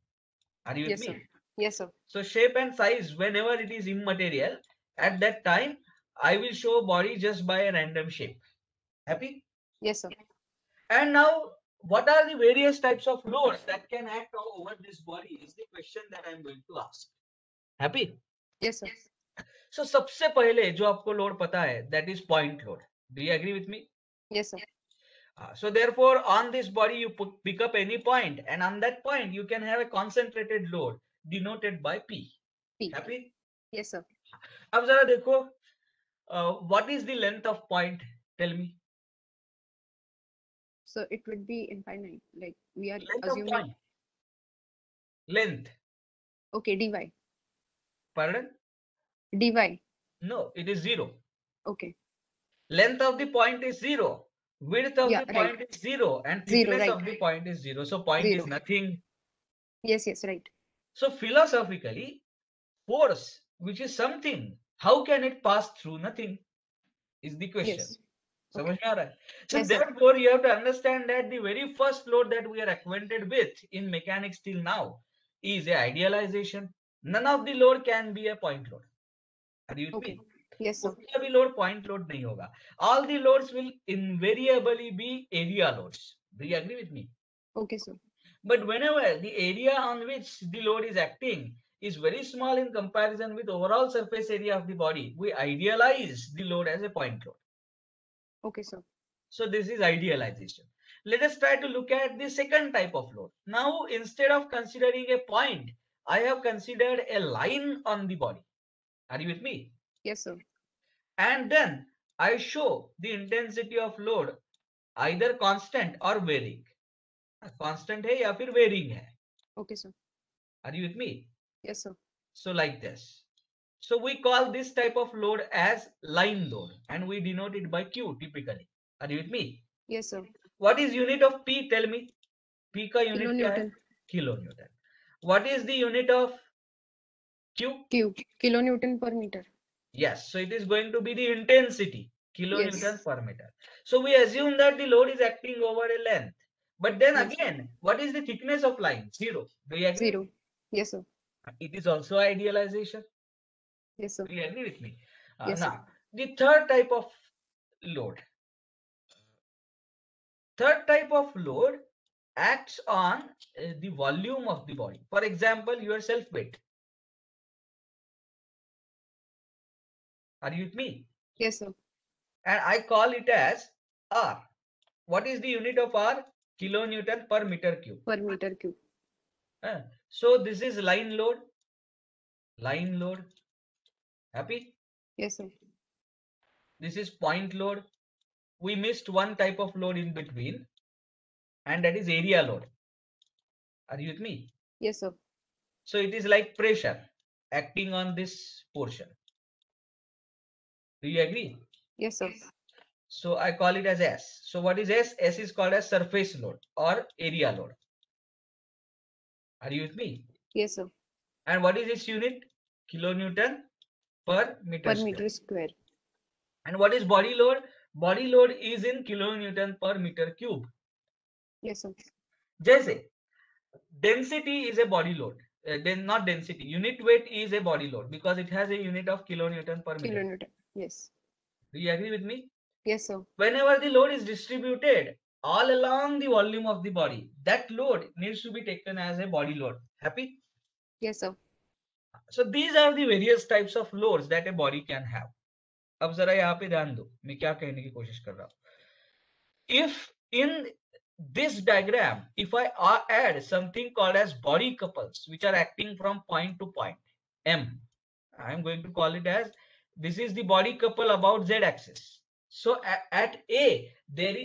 S1: Are you with
S4: Yes, sir.
S1: me?
S4: Yes, sir.
S1: So shape and size, whenever it is immaterial, at that time, I will show body just by a random shape. Happy?
S4: Yes, sir.
S1: And now, what are the various types of loads that can act over this body is the question that I'm going to ask. Happy?
S4: Yes, sir.
S1: So सबसे पहले जो आपको load पता है, that is point load. Do you agree with me?
S4: Yes, sir.
S1: So therefore, on this body you pick up any point, and on that point you can have a concentrated load denoted by P.
S4: P.
S1: Happy?
S4: Yes, sir.
S1: अब जरा देखो, what is the length of point? Tell me.
S4: So it would be infinite. Like we are
S1: Length of
S4: assuming.
S1: point. Length.
S4: Okay, dy.
S1: Pardon?
S4: Dy.
S1: No, it is 0.
S4: Okay.
S1: Length of the point is 0. Width of
S4: Yeah,
S1: the
S4: right.
S1: point is 0. And
S4: 0,
S1: thickness
S4: right.
S1: of the point is 0. So point is
S4: 0.
S1: nothing.
S4: Yes, yes, right.
S1: So philosophically, force, which is something, how can it pass through nothing? Is the question.
S4: Yes.
S1: समझ
S4: Okay.
S1: में आ रहा है? So
S4: Yes, sir.
S1: therefore, you have to understand that the very first load that we are acquainted with in mechanics till now is a idealization. None of the load can be a point load. Are you with
S4: Okay.
S1: me?
S4: Yes, sir.
S1: उसका भी load point load नहीं होगा. All the loads will invariably be area loads. Do you agree with me?
S4: Okay, sir.
S1: But whenever the area on which the load is acting is very small in comparison with overall surface area of the body, we idealize the load as a point load.
S4: Okay, sir.
S1: So this is idealization. Let us try to look at the second type of load. Now, instead of considering a point, I have considered a line on the body. Are you with me?
S4: Yes, sir.
S1: And then I show the intensity of load either constant or varying. Constant है या फिर varying है.
S4: Okay, sir.
S1: Are you with me?
S4: Yes, sir.
S1: So like this. So we call this type of load as line load and we denote it by Q typically. Are you with me?
S4: Yes, sir.
S1: What is unit of P? Tell me. P का unit क्या है?
S4: Kilonewton.
S1: Kilonewton. What is the unit of Q?
S4: Q. Kilonewton per meter.
S1: Yes. So it is going to be the intensity. Kilonewton
S4: Yes.
S1: per meter. So we assume that the load is acting over a length. But then
S4: Yes.
S1: again, what is the thickness of line? 0. Do you agree?
S4: 0. Yes, sir.
S1: It is also idealization.
S4: Yes, sir.
S1: Do you agree with me?
S4: Yes, sir.
S1: Now, the third type of load. Third type of load acts on the volume of the body. For example, your self weight. Are you with me?
S4: Yes, sir.
S1: And I call it as R. What is the unit of R? Kilonewton per meter cube.
S4: Per meter cube.
S1: So this is line load. Line load. Happy?
S4: Yes, sir.
S1: This is point load. We missed one type of load in between, and that is area load. Are you with me?
S4: Yes, sir.
S1: So it is like pressure acting on this portion. Do you agree?
S4: Yes, sir.
S1: So I call it as S. So what is S? S is called as surface load or area load. Are you with me?
S4: Yes, sir.
S1: And what is its unit? Kilonewton per meter
S4: Per
S1: square.
S4: meter square.
S1: And what is body load? Body load is in kilonewton per meter cube.
S4: Yes, sir.
S1: जैसे density is a body load. Then not density. Unit weight is a body load because it has a unit of kilonewton per meter.
S4: Kilonewton. Yes.
S1: Do you agree with me?
S4: Yes, sir.
S1: Whenever the load is distributed all along the volume of the body, that load needs to be taken as a body load. Happy?
S4: Yes, sir.
S1: So these are the various types of loads that a body can have. अब जरा यहाँ पे ध्यान दो, मैं क्या कहने की कोशिश कर रहा हूँ. If in this diagram, if I add something called as body couples, which are acting from point to point, M, I am going to call it as, this is the body couple about Z axis. So at A,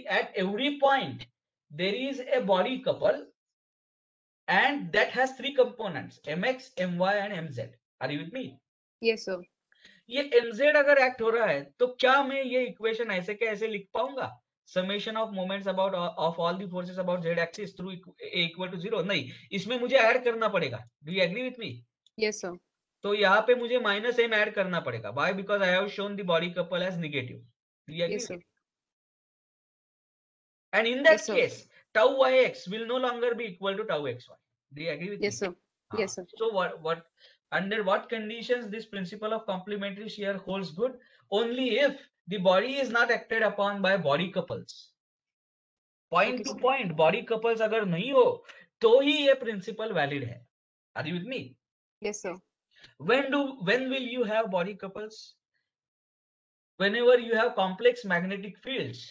S1: at every point, there is a body couple, and that has three components, mx, my and mz. Are you with me?
S4: Yes, sir.
S1: ये mz अगर act हो रहा है तो क्या मैं ये equation ऐसे के ऐसे लिख पाऊंगा? Summation of moments about of all the forces about z axis through a equal to 0? नहीं, इसमें मुझे ऐड करना पड़ेगा. Do you agree with me?
S4: Yes, sir.
S1: तो यहाँ पे मुझे माइनस m ऐड करना पड़ेगा. Why? Because I have shown the body couple as negative. Do you agree?
S4: Yes, sir.
S1: And in that
S4: Yes, sir.
S1: case, tau yx will no longer be equal to tau xy. Do you agree with
S4: Yes,
S1: me?
S4: sir. Yes, sir.
S1: So under what conditions this principle of complementary shear holds good? Only if the body is not acted upon by body couples. Point
S4: Okay,
S1: to
S4: sir.
S1: point body couples अगर नहीं हो तो ही ये principle valid है. Are you with me?
S4: Yes, sir.
S1: When will you have body couples? Whenever you have complex magnetic fields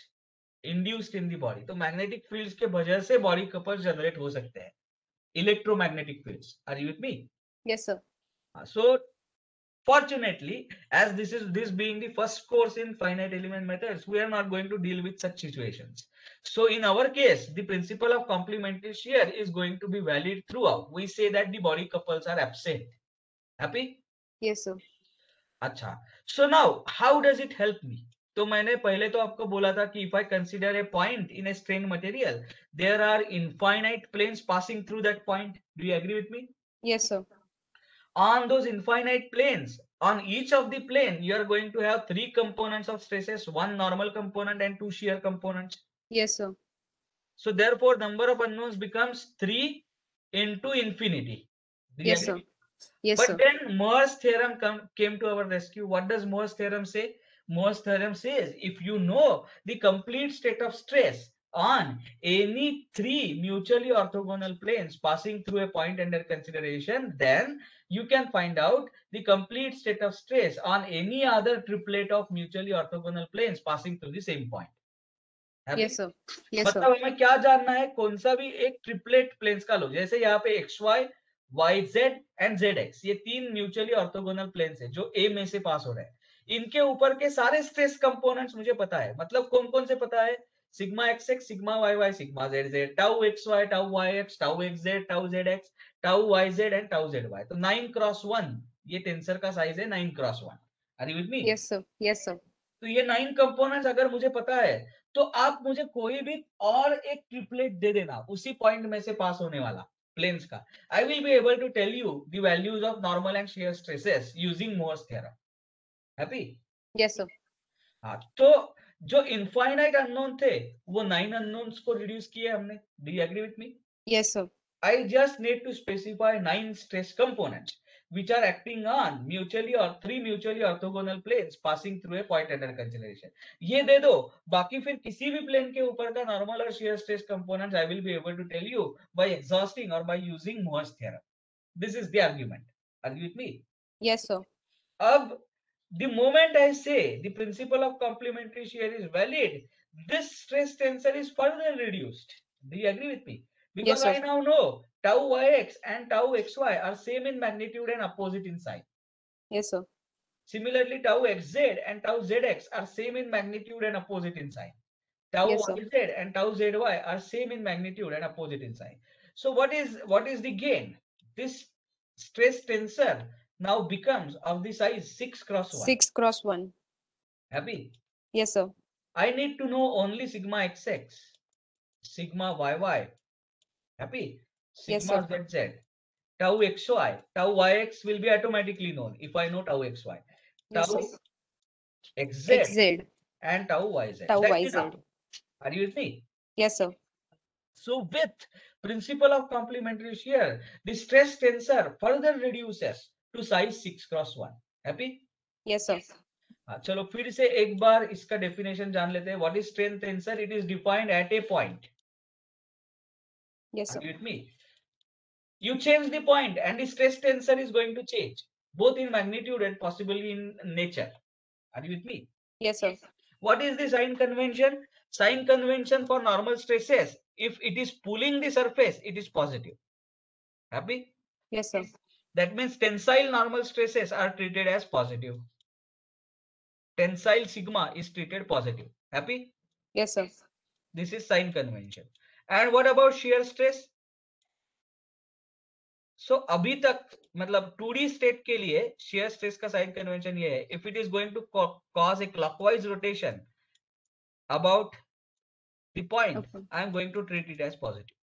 S1: induced in the body. तो magnetic fields के वजह से body couples generate हो सकते हैं. Electromagnetic fields. Are you with me?
S4: Yes, sir.
S1: So fortunately, as this being the first course in finite element methods, we are not going to deal with such situations. So in our case, the principle of complementary shear is going to be valid throughout. We say that the body couples are absent. Happy?
S4: Yes, sir.
S1: अच्छा. So now how does it help me? तो मैंने पहले तो आपको बोला था कि if I consider a point in a strained material, there are infinite planes passing through that point. Do you agree with me?
S4: Yes, sir.
S1: On those infinite planes, on each of the plane, you are going to have three components of stresses, one normal component and two shear components.
S4: Yes, sir.
S1: So therefore, number of unknowns becomes 3 into infinity. Do you
S4: Yes,
S1: agree?
S4: sir. Yes,
S1: But
S4: sir.
S1: then Moore's theorem came to our rescue. What does Moore's theorem say? Moore's theorem says if you know the complete state of stress on any three mutually orthogonal planes passing through a point under consideration, then you can find out the complete state of stress on any other triplet of mutually orthogonal planes passing through the same point. Happy?
S4: Yes, sir. Yes, sir.
S1: मतलब हमें क्या जानना है? कौन सा भी एक triplet planes का लो. जैसे यहाँ पे XY, YZ एंड ZX, ये तीन म्यूचुअली ऑर्थोगोनल प्लेन्स है जो A में से पास हो रहे हैं. इनके ऊपर के सारे स्ट्रेस कंपोनेंट्स मुझे पता है. मतलब कौन कौन से पता है? Sigma XX, sigma YY, sigma ZZ, tau XY, tau YX, tau XZ, tau ZX, tau YZ and tau ZY. तो 9x1 ये टेंसर का साइज है. 9x1. Are you with me?
S4: Yes, sir. Yes, sir.
S1: तो ये 9 components अगर मुझे पता है तो आप मुझे कोई भी और एक ट्रिपलेट दे देना उसी पॉइंट में से पास होने वाला प्लेन्स का. I will be able to tell you the values of normal and shear stresses using Mohr's theorem. Happy?
S4: Yes, sir.
S1: हाँ, तो जो इनफाइनाइट अननोन थे वो 9 अननोन्स को रिड्यूस किए हमने. Do you agree with me?
S4: Yes, sir.
S1: I just need to specify 9 stress components which are acting on three mutually orthogonal planes passing through a point under consideration. ये दे दो, बाकी फिर किसी भी plane के ऊपर का normal और shear stress components I will be able to tell you by exhausting or by using Moore's theorem. This is the argument. Are you with me?
S4: Yes, sir.
S1: अब the moment I say the principle of complementary shear is valid, this stress tensor is further reduced. Do you agree with me? Because
S4: Yes, sir.
S1: I now know tau yx and tau xy are same in magnitude and opposite in sign.
S4: Yes, sir.
S1: Similarly, tau xz and tau zx are same in magnitude and opposite in sign. Tau
S4: Yes, sir.
S1: yz and tau zy are same in magnitude and opposite in sign. So what is the gain? This stress tensor now becomes of the size 6x1.
S4: 6x1.
S1: Happy?
S4: Yes, sir.
S1: I need to know only sigma xx, sigma yy. Happy?
S4: Yes,
S1: Sigma
S4: sir.
S1: zz, tau xy, tau yx will be automatically known if I know tau xy,
S4: Yes,
S1: tau
S4: sir.
S1: xz
S4: XZ.
S1: and tau yz.
S4: Tau
S1: That's
S4: YZ.
S1: enough. Are you with me?
S4: Yes, sir.
S1: So with principle of complementary shear, the stress tensor further reduces to size 6x1. Happy?
S4: Yes, sir.
S1: हाँ, चलो फिर से एक बार इसका definition जान लेते हैं. What is strain tensor? It is defined at a point.
S4: Yes, sir.
S1: Are you with me? You change the point and the stress tensor is going to change, both in magnitude and possibly in nature. Are you with me?
S4: Yes, sir.
S1: What is the sign convention? Sign convention for normal stresses, if it is pulling the surface, it is positive. Happy?
S4: Yes, sir.
S1: That means tensile normal stresses are treated as positive. Tensile sigma is treated positive. Happy?
S4: Yes, sir.
S1: This is sign convention. And what about shear stress? So अभी तक मतलब 2D state के लिए shear stress का sign convention ये है, if it is going to cause a clockwise rotation about the point,
S4: Okay.
S1: I am going to treat it as positive.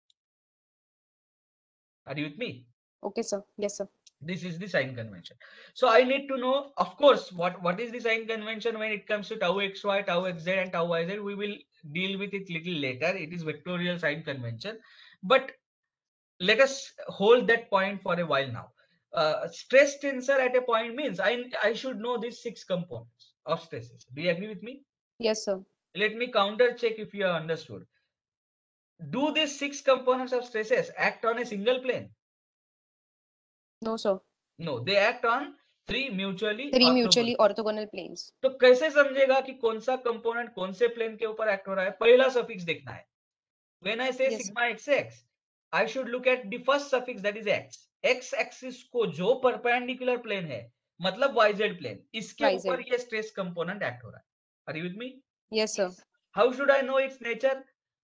S1: Are you with me?
S4: Okay, sir. Yes, sir.
S1: This is the sign convention. So I need to know, of course, what is the sign convention when it comes to tau xy, tau xz, and tau yz. We will deal with it little later. It is vectorial sign convention, but let us hold that point for a while now. Stress tensor at a point means I should know these 6 components of stresses. Do you agree with me?
S4: Yes, sir.
S1: Let me counter check if you have understood. Do these 6 components of stresses act on a single plane?
S4: No, sir.
S1: No, they act on 3 mutually
S4: Three
S1: orthogonal.
S4: mutually orthogonal planes.
S1: तो कैसे समझेगा कि कौन सा component कौन से plane के ऊपर एक्ट हो रहा है? पहला सफिक्स देखना है. When I say
S4: Yes.
S1: sigma xx, I should look at the first suffix, that is x. x axis को जो परपेंडिकुलर प्लेन है, मतलब yz प्लेन, इसके
S4: YZ.
S1: ऊपर ये स्ट्रेस कंपोनेंट एक्ट हो रहा है. Are you with me?
S4: Yes, sir.
S1: How should I know its nature?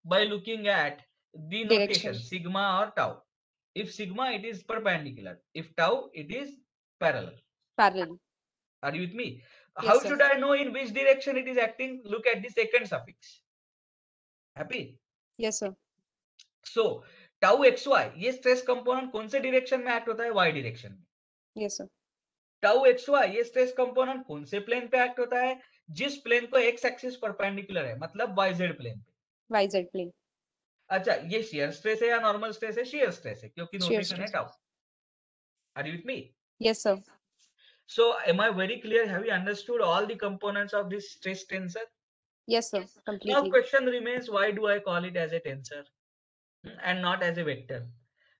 S1: By looking at the
S4: Direction.
S1: notation sigma or tau. If sigma, it is perpendicular. If tau, it is parallel.
S4: Parallel.
S1: Are you with me?
S4: Yes,
S1: How
S4: sir.
S1: should I know in which direction it is acting? Look at the second suffix. Happy?
S4: Yes, sir.
S1: So tau xy, ये stress component कौन से direction में act होता है? y direction में.
S4: Yes, sir.
S1: Tau xy, ये stress component कौन से प्लेन पे एक्ट होता है? जिस प्लेन को x एक्सिस परपेंडिकुलर है, मतलब yz प्लेन पे.
S4: YZ plane.
S1: अच्छा, ये शियर स्ट्रेस है या नॉर्मल स्ट्रेस है? शियर स्ट्रेस है, क्योंकि
S4: Shear
S1: नोटेशन है
S4: stress.
S1: Tau. Are you with me?
S4: Yes, sir.
S1: So am I very clear? Have you understood all the components of this stress tensor?
S4: Yes, sir.
S1: Now
S4: Completely.
S1: question remains, why do I call it as a tensor and not as a vector?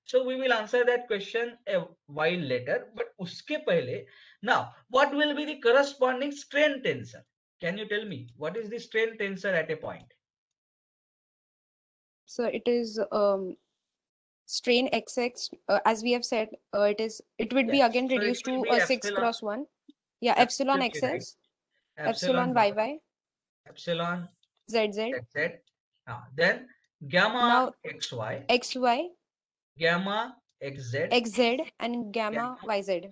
S1: So we will answer that question a while later, but uske pehle, now what will be the corresponding strain tensor? Can you tell me what is the strain tensor at a point?
S4: So it is strain XX, as we have said, it would be
S1: Yes.
S4: again
S1: So it
S4: reduced
S1: will
S4: to
S1: be
S4: a 6
S1: epsilon.
S4: cross 1. Yeah, epsilon
S1: Absolutely right.
S4: XS, epsilon YY,
S1: Epsilon
S4: ZZ.
S1: ZZ. Then gamma
S4: Now
S1: XY,
S4: XY,
S1: gamma XZ,
S4: XZ, and gamma
S1: gamma
S4: YZ.
S1: YZ.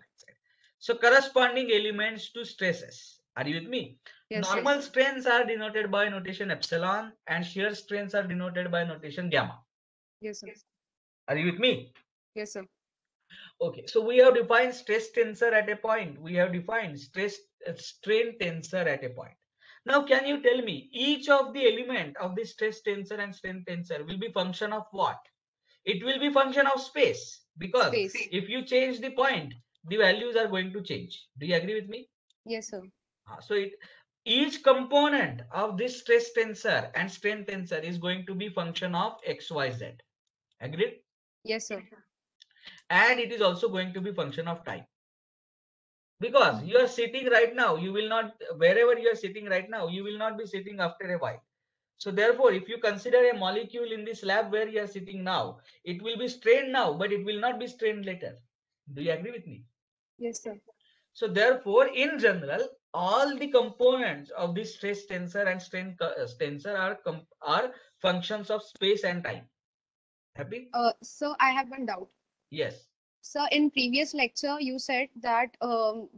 S1: So corresponding elements to stresses. Are you with me?
S4: Yes,
S1: Normal
S4: yes.
S1: strains are denoted by notation epsilon and shear strains are denoted by notation gamma.
S4: Yes, sir.
S1: Are you with me?
S4: Yes, sir.
S1: Okay, so we have defined stress tensor at a point. We have defined strain tensor at a point. Now, can you tell me each of the element of the stress tensor and strain tensor will be function of what? It will be function of space, because
S4: Space.
S1: if you change the point, the values are going to change. Do you agree with me?
S4: Yes, sir.
S1: So each component of this stress tensor and strain tensor is going to be function of XYZ. Agreed?
S4: Yes, sir.
S1: And it is also going to be function of time. Because you are sitting right now, you will not, wherever you are sitting right now, you will not be sitting after a while. So therefore, if you consider a molecule in this lab where you are sitting now, it will be strained now, but it will not be strained later. Do you agree with me?
S4: Yes, sir.
S1: So therefore, in general, all the components of this stress tensor and strain tensor are functions of space and time. Happy?
S4: So I have one doubt.
S1: Yes.
S4: So in previous lecture, you said that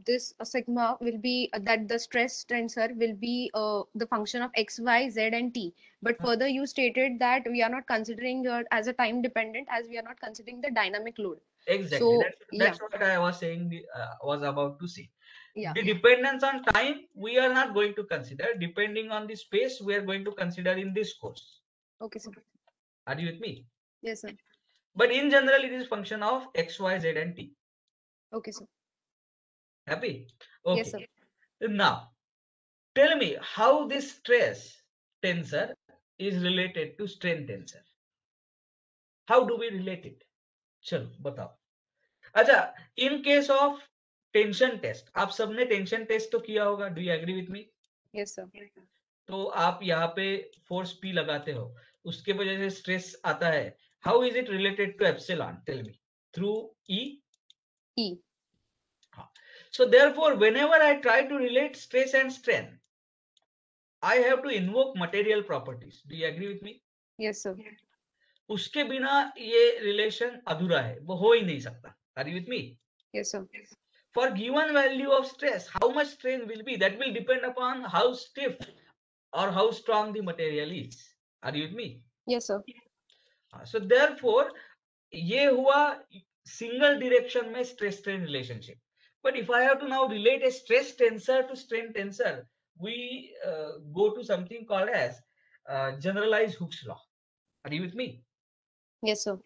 S4: this sigma will be that the stress tensor will be the function of x, y, z, and t. But further, you stated that we are not considering it as a time dependent, as we are not considering the dynamic load.
S1: Exactly.
S4: So
S1: That's what I was saying. Was about to say.
S4: yeah,
S1: The dependence on time we are not going to consider. Depending on the space, we are going to consider in this course.
S4: okay, sir.
S1: Are you with me?
S4: Yes, sir.
S1: But in general, it is function of x, y, z, and t.
S4: Okay, sir.
S1: Happy?
S4: Yes,
S1: Okay.
S4: sir.
S1: Now, tell me how this stress tensor is related to strain tensor. How do we relate it? चलो बताओ. अच्छा, in case of tension test, आप सबने tension test तो किया होगा. Do you agree with me?
S4: Yes, sir.
S1: तो आप यहाँ पे फोर्स पी लगाते हो, उसके वजह से स्ट्रेस आता है. How is it related to epsilon? Tell me. Through E
S4: P.
S1: So therefore, whenever I try to relate stress and strain, I have to invoke material properties. Do you agree with me?
S4: Yes, sir.
S1: उसके बिना ये relation अधूरा है, वो हो ही नहीं सकता. Are you with me?
S4: Yes, sir.
S1: For given value of stress, how much strain will be? That will depend upon how stiff or how strong the material is. Are you with me?
S4: Yes, sir.
S1: So therefore, ये हुआ single direction में stress strain relationship. But if I have to now relate a stress tensor to strain tensor, we go to something called as generalized Hooke's law. Are you with me?
S4: Yes, sir.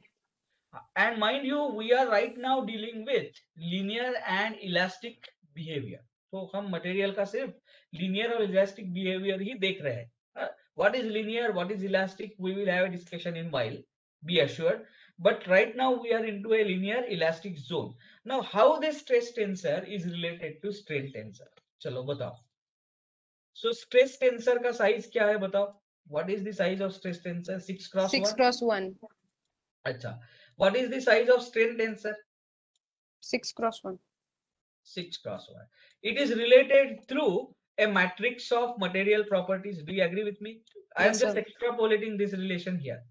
S1: And mind you, we are right now dealing with linear and elastic behavior. तो हम material का सिर्फ linear और elastic behavior ही देख रहे हैं. What is linear, what is elastic, we will have a discussion in while, be assured. But right now we are into a linear elastic zone. Now how this stress tensor is related to strain tensor? चलो बताओ. So stress tensor का size क्या है बताओ? What is the size of stress tensor? 6 cross
S4: 6
S1: 1.
S4: cross 1.
S1: अच्छा. What is the size of strain tensor?
S4: 6 cross 1.
S1: 6 cross 1. It is related through a matrix of material properties. Do you agree with me? I am
S4: Yes,
S1: just
S4: sir.
S1: extrapolating this relation here.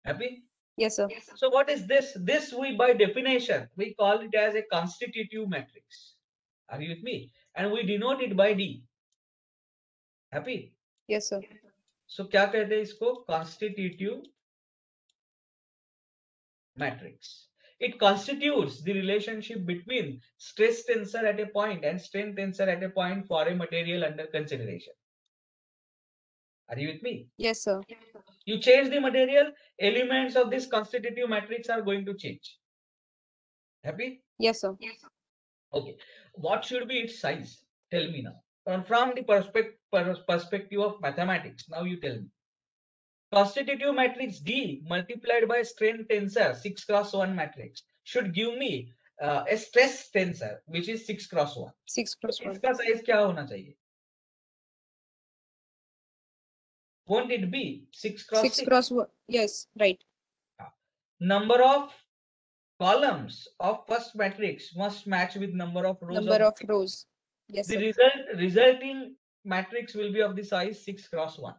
S1: Happy?
S4: Yes, sir.
S1: So what is this? This we by definition, we call it as a constitutive matrix. Are you with me? And we denote it by D. Happy?
S4: Yes, sir.
S1: So क्या कहते हैं इसको? Constitutive matrix. It constitutes the relationship between stress tensor at a point and strain tensor at a point for a material under consideration. Are you with me?
S4: Yes, sir.
S1: You change the material, elements of this constitutive matrix are going to change. Happy?
S4: Yes, sir.
S1: Okay. What should be its size? Tell me now. From the perspective of mathematics, now you tell me. Constitutive matrix D multiplied by strain tensor 6 cross 1 matrix should give me a stress tensor which is 6 cross 1.
S4: 6 cross 1.
S1: इसका size क्या होना चाहिए? Won't it be 6 cross
S4: 6
S1: 6?
S4: cross 1. Yes, right.
S1: Number of columns of first matrix must match with number of rows
S4: Number
S1: of
S4: of rows. Yes,
S1: the
S4: sir.
S1: resulting matrix will be of the size 6 cross 1.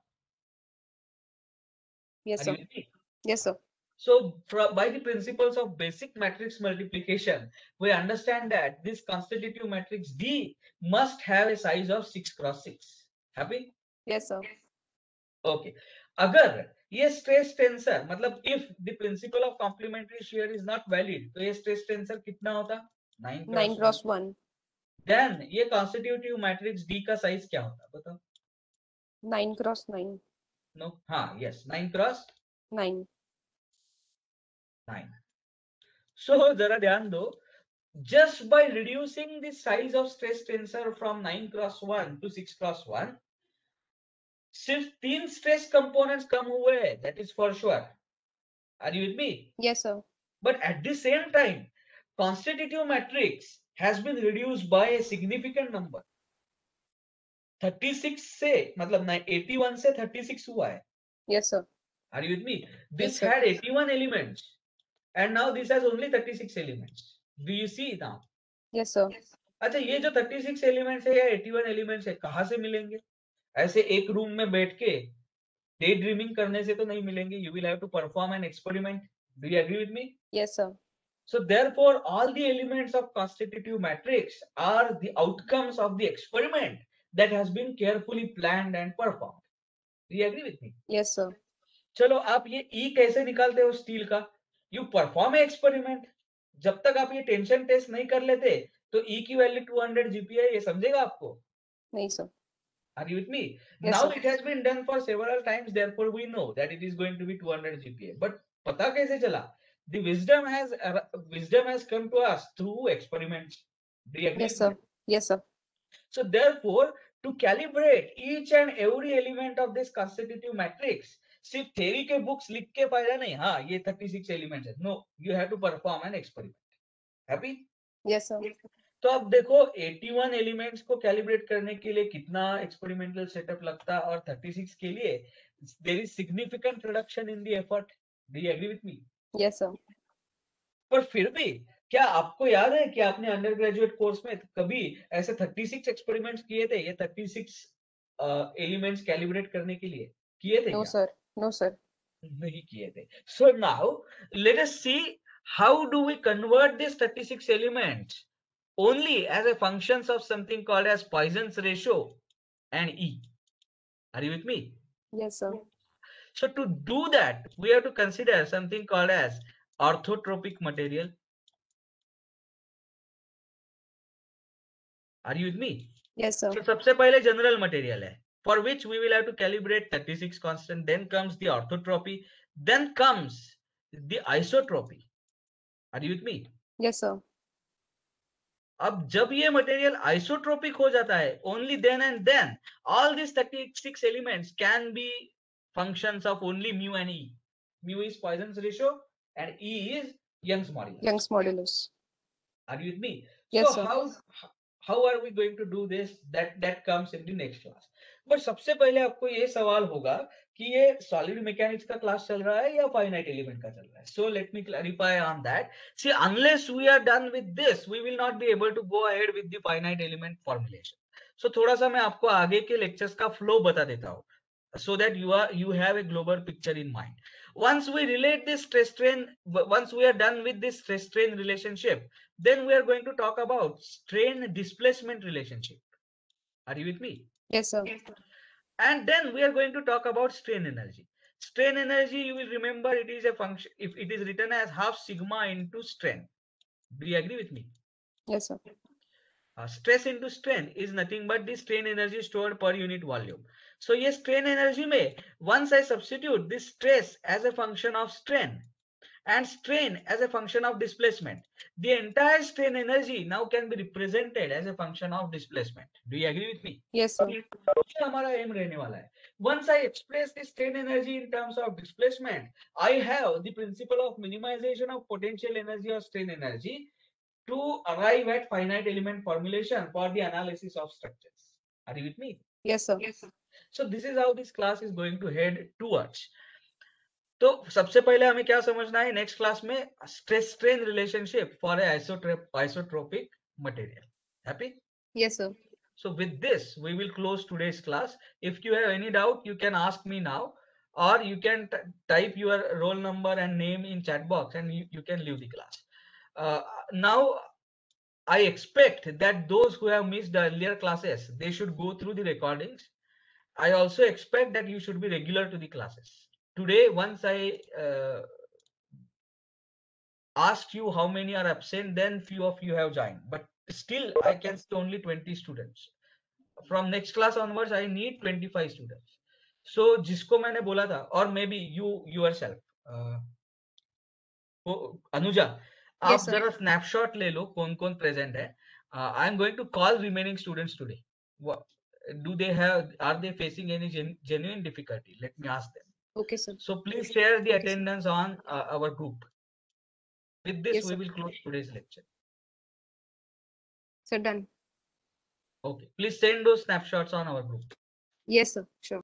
S4: Yes,
S1: Are
S4: sir.
S1: you with me?
S4: Yes, sir.
S1: So by the principles of basic matrix multiplication, we understand that this constitutive matrix D must have a size of 6 cross 6. Happy?
S4: Yes, sir.
S1: Okay. अगर ये stress tensor मतलब if the principle of complementary shear is not valid, तो ये stress tensor कितना होता? 9
S4: 9
S1: cross 1.
S4: cross 1.
S1: Then ये constitutive matrix D का size क्या होता? बताओ.
S4: 9 cross 9.
S1: No. हाँ, yes. 9 cross
S4: 9.
S1: 9. So जरा ध्यान दो. Just by reducing the size of stress tensor from 9 cross 1 to 6 cross 1, सिर्फ 3 stress components कम हुए, that is for sure. Are you with me?
S4: Yes, sir.
S1: But at the same time, constitutive matrix has been reduced by a significant number. 36 से मतलब 81 से 36 हुआ है.
S4: Yes, sir.
S1: Are you with me? This
S4: Yes, sir.
S1: had 81 elements and now this has only 36 elements. Do you see now?
S4: Yes, sir.
S1: अच्छा, ये जो 36 elements है या 81 एलिमेंट्स है कहां से मिलेंगे? ऐसे एक रूम में बैठ के डे ड्रीमिंग करने से तो नहीं मिलेंगे. You will have to perform an experiment. Do you agree with me?
S4: Yes, sir.
S1: So therefore all the elements of constitutive matrix are the outcomes of the experiment that has been carefully planned and performed. Do you agree with me?
S4: Yes, sir.
S1: चलो आप ये E कैसे निकालते हो steel का? You perform a experiment. जब तक आप ये टेंशन टेस्ट नहीं कर लेते तो E की वैल्यू 200 GPa ये समझेगा आपको?
S4: नहीं, sir.
S1: Are you with me?
S4: Yes,
S1: Now
S4: sir.
S1: it has been done for several times, therefore we know that it is going to be 200 GPa. But पता कैसे चला? The wisdom has come to us through experiments. Do you agree
S4: Yes,
S1: with me?
S4: sir. Yes, sir.
S1: So therefore, to calibrate each and every element of this constitutive matrix, सिर्फ theory के books लिख के फायदा नहीं. हाँ, ये 36 elements है. No, you have to perform an experiment. Happy?
S4: Yes, sir.
S1: तो अब देखो 81 एलिमेंट्स को कैलिब्रेट करने के लिए कितना एक्सपेरिमेंटल सेटअप लगता है और 36 के लिए there is significant reduction in the effort. Do you agree with me?
S4: Yes, sir.
S1: पर फिर भी क्या आपको याद है कि आपने अंडर ग्रेजुएट कोर्स में कभी ऐसे 36 एक्सपेरिमेंट्स किए थे? ये 36 एलिमेंट्स कैलिब्रेट करने के लिए किए थे
S4: No,
S1: क्या?
S4: sir. No, sir.
S1: नहीं किए थे. So now let us see how do we convert these 36 elements only as a functions of something called as Poisson's ratio and E. Are you with me?
S4: Yes, sir.
S1: So to do that, we have to consider something called as orthotropic material. Are you with me?
S4: Yes, sir.
S1: So सबसे पहले general material है, for which we will have to calibrate 36 constant. Then comes the orthotropy. Then comes the isotropy. Are you with me?
S4: Yes, sir.
S1: अब जब ये material isotropic हो जाता है, only then and then all this 36 elements can be functions of only mu and E. Mu is Poisson's ratio and E is Young's modulus.
S4: Young's modulus.
S1: Are you with me?
S4: Yes,
S1: So
S4: sir.
S1: how are we going to do this? That comes in the next class. But सबसे पहले आपको ये सवाल होगा कि ये solid mechanics का class चल रहा है या फाइनाइट एलिमेंट का चल रहा है. So let me clarify on that. See, unless we are done with this, we will not be able to go ahead with the finite element formulation. So थोड़ा सा मैं आपको आगे के लेक्चर्स का फ्लो बता देता हूँ, so that you have a global picture in mind. Once we relate this stress strain, once we are done with this stress strain relationship, then we are going to talk about strain displacement relationship. Are you with me?
S4: Yes, sir.
S1: And then we are going to talk about strain energy. Strain energy, you will remember, it is a function, if it is written as half sigma into strain. Do you agree with me?
S4: Yes, sir.
S1: Stress into strain is nothing but the strain energy stored per unit volume. So ये strain energy में once I substitute this stress as a function of strain and strain as a function of displacement, the entire strain energy now can be represented as a function of displacement. Do you agree with me?
S4: Yes, sir.
S1: ये हमारा aim रहने वाला है. Once I express the strain energy in terms of displacement, I have the principle of minimization of potential energy or strain energy to arrive at finite element formulation for the analysis of structures. Are you with me?
S4: Yes, sir.
S1: So this is how this class is going to head towards. तो सबसे पहले हमें क्या समझना है next class में, stress strain relationship for isotropic material. Happy?
S4: Yes, sir.
S1: So with this we will close today's class. If you have any doubt, you can ask me now, or you can type your roll number and name in chat box and you can leave the class. Now I expect that those who have missed the earlier classes, they should go through the recordings. I also expect that you should be regular to the classes. Today, once I asked you how many are absent, then few of you have joined. But still, I can see only 20 students. From next class onwards, I need 25 students. So, जिसको मैंने बोला था, or maybe you yourself, Anuja,
S4: Yes,
S1: आप
S4: sir.
S1: जरा snapshot ले लो कौन कौन प्रेजेंट है. I am going to call remaining students today. Do they have, are they facing any genuine difficulty? Let me ask them.
S4: Okay, sir.
S1: So please share the
S4: Okay, sir.
S1: attendance on our group. With this,
S4: Yes,
S1: we
S4: sir.
S1: will close today's lecture.
S4: Sir, done.
S1: Okay, please send those snapshots on our group.
S4: Yes, sir. Sure.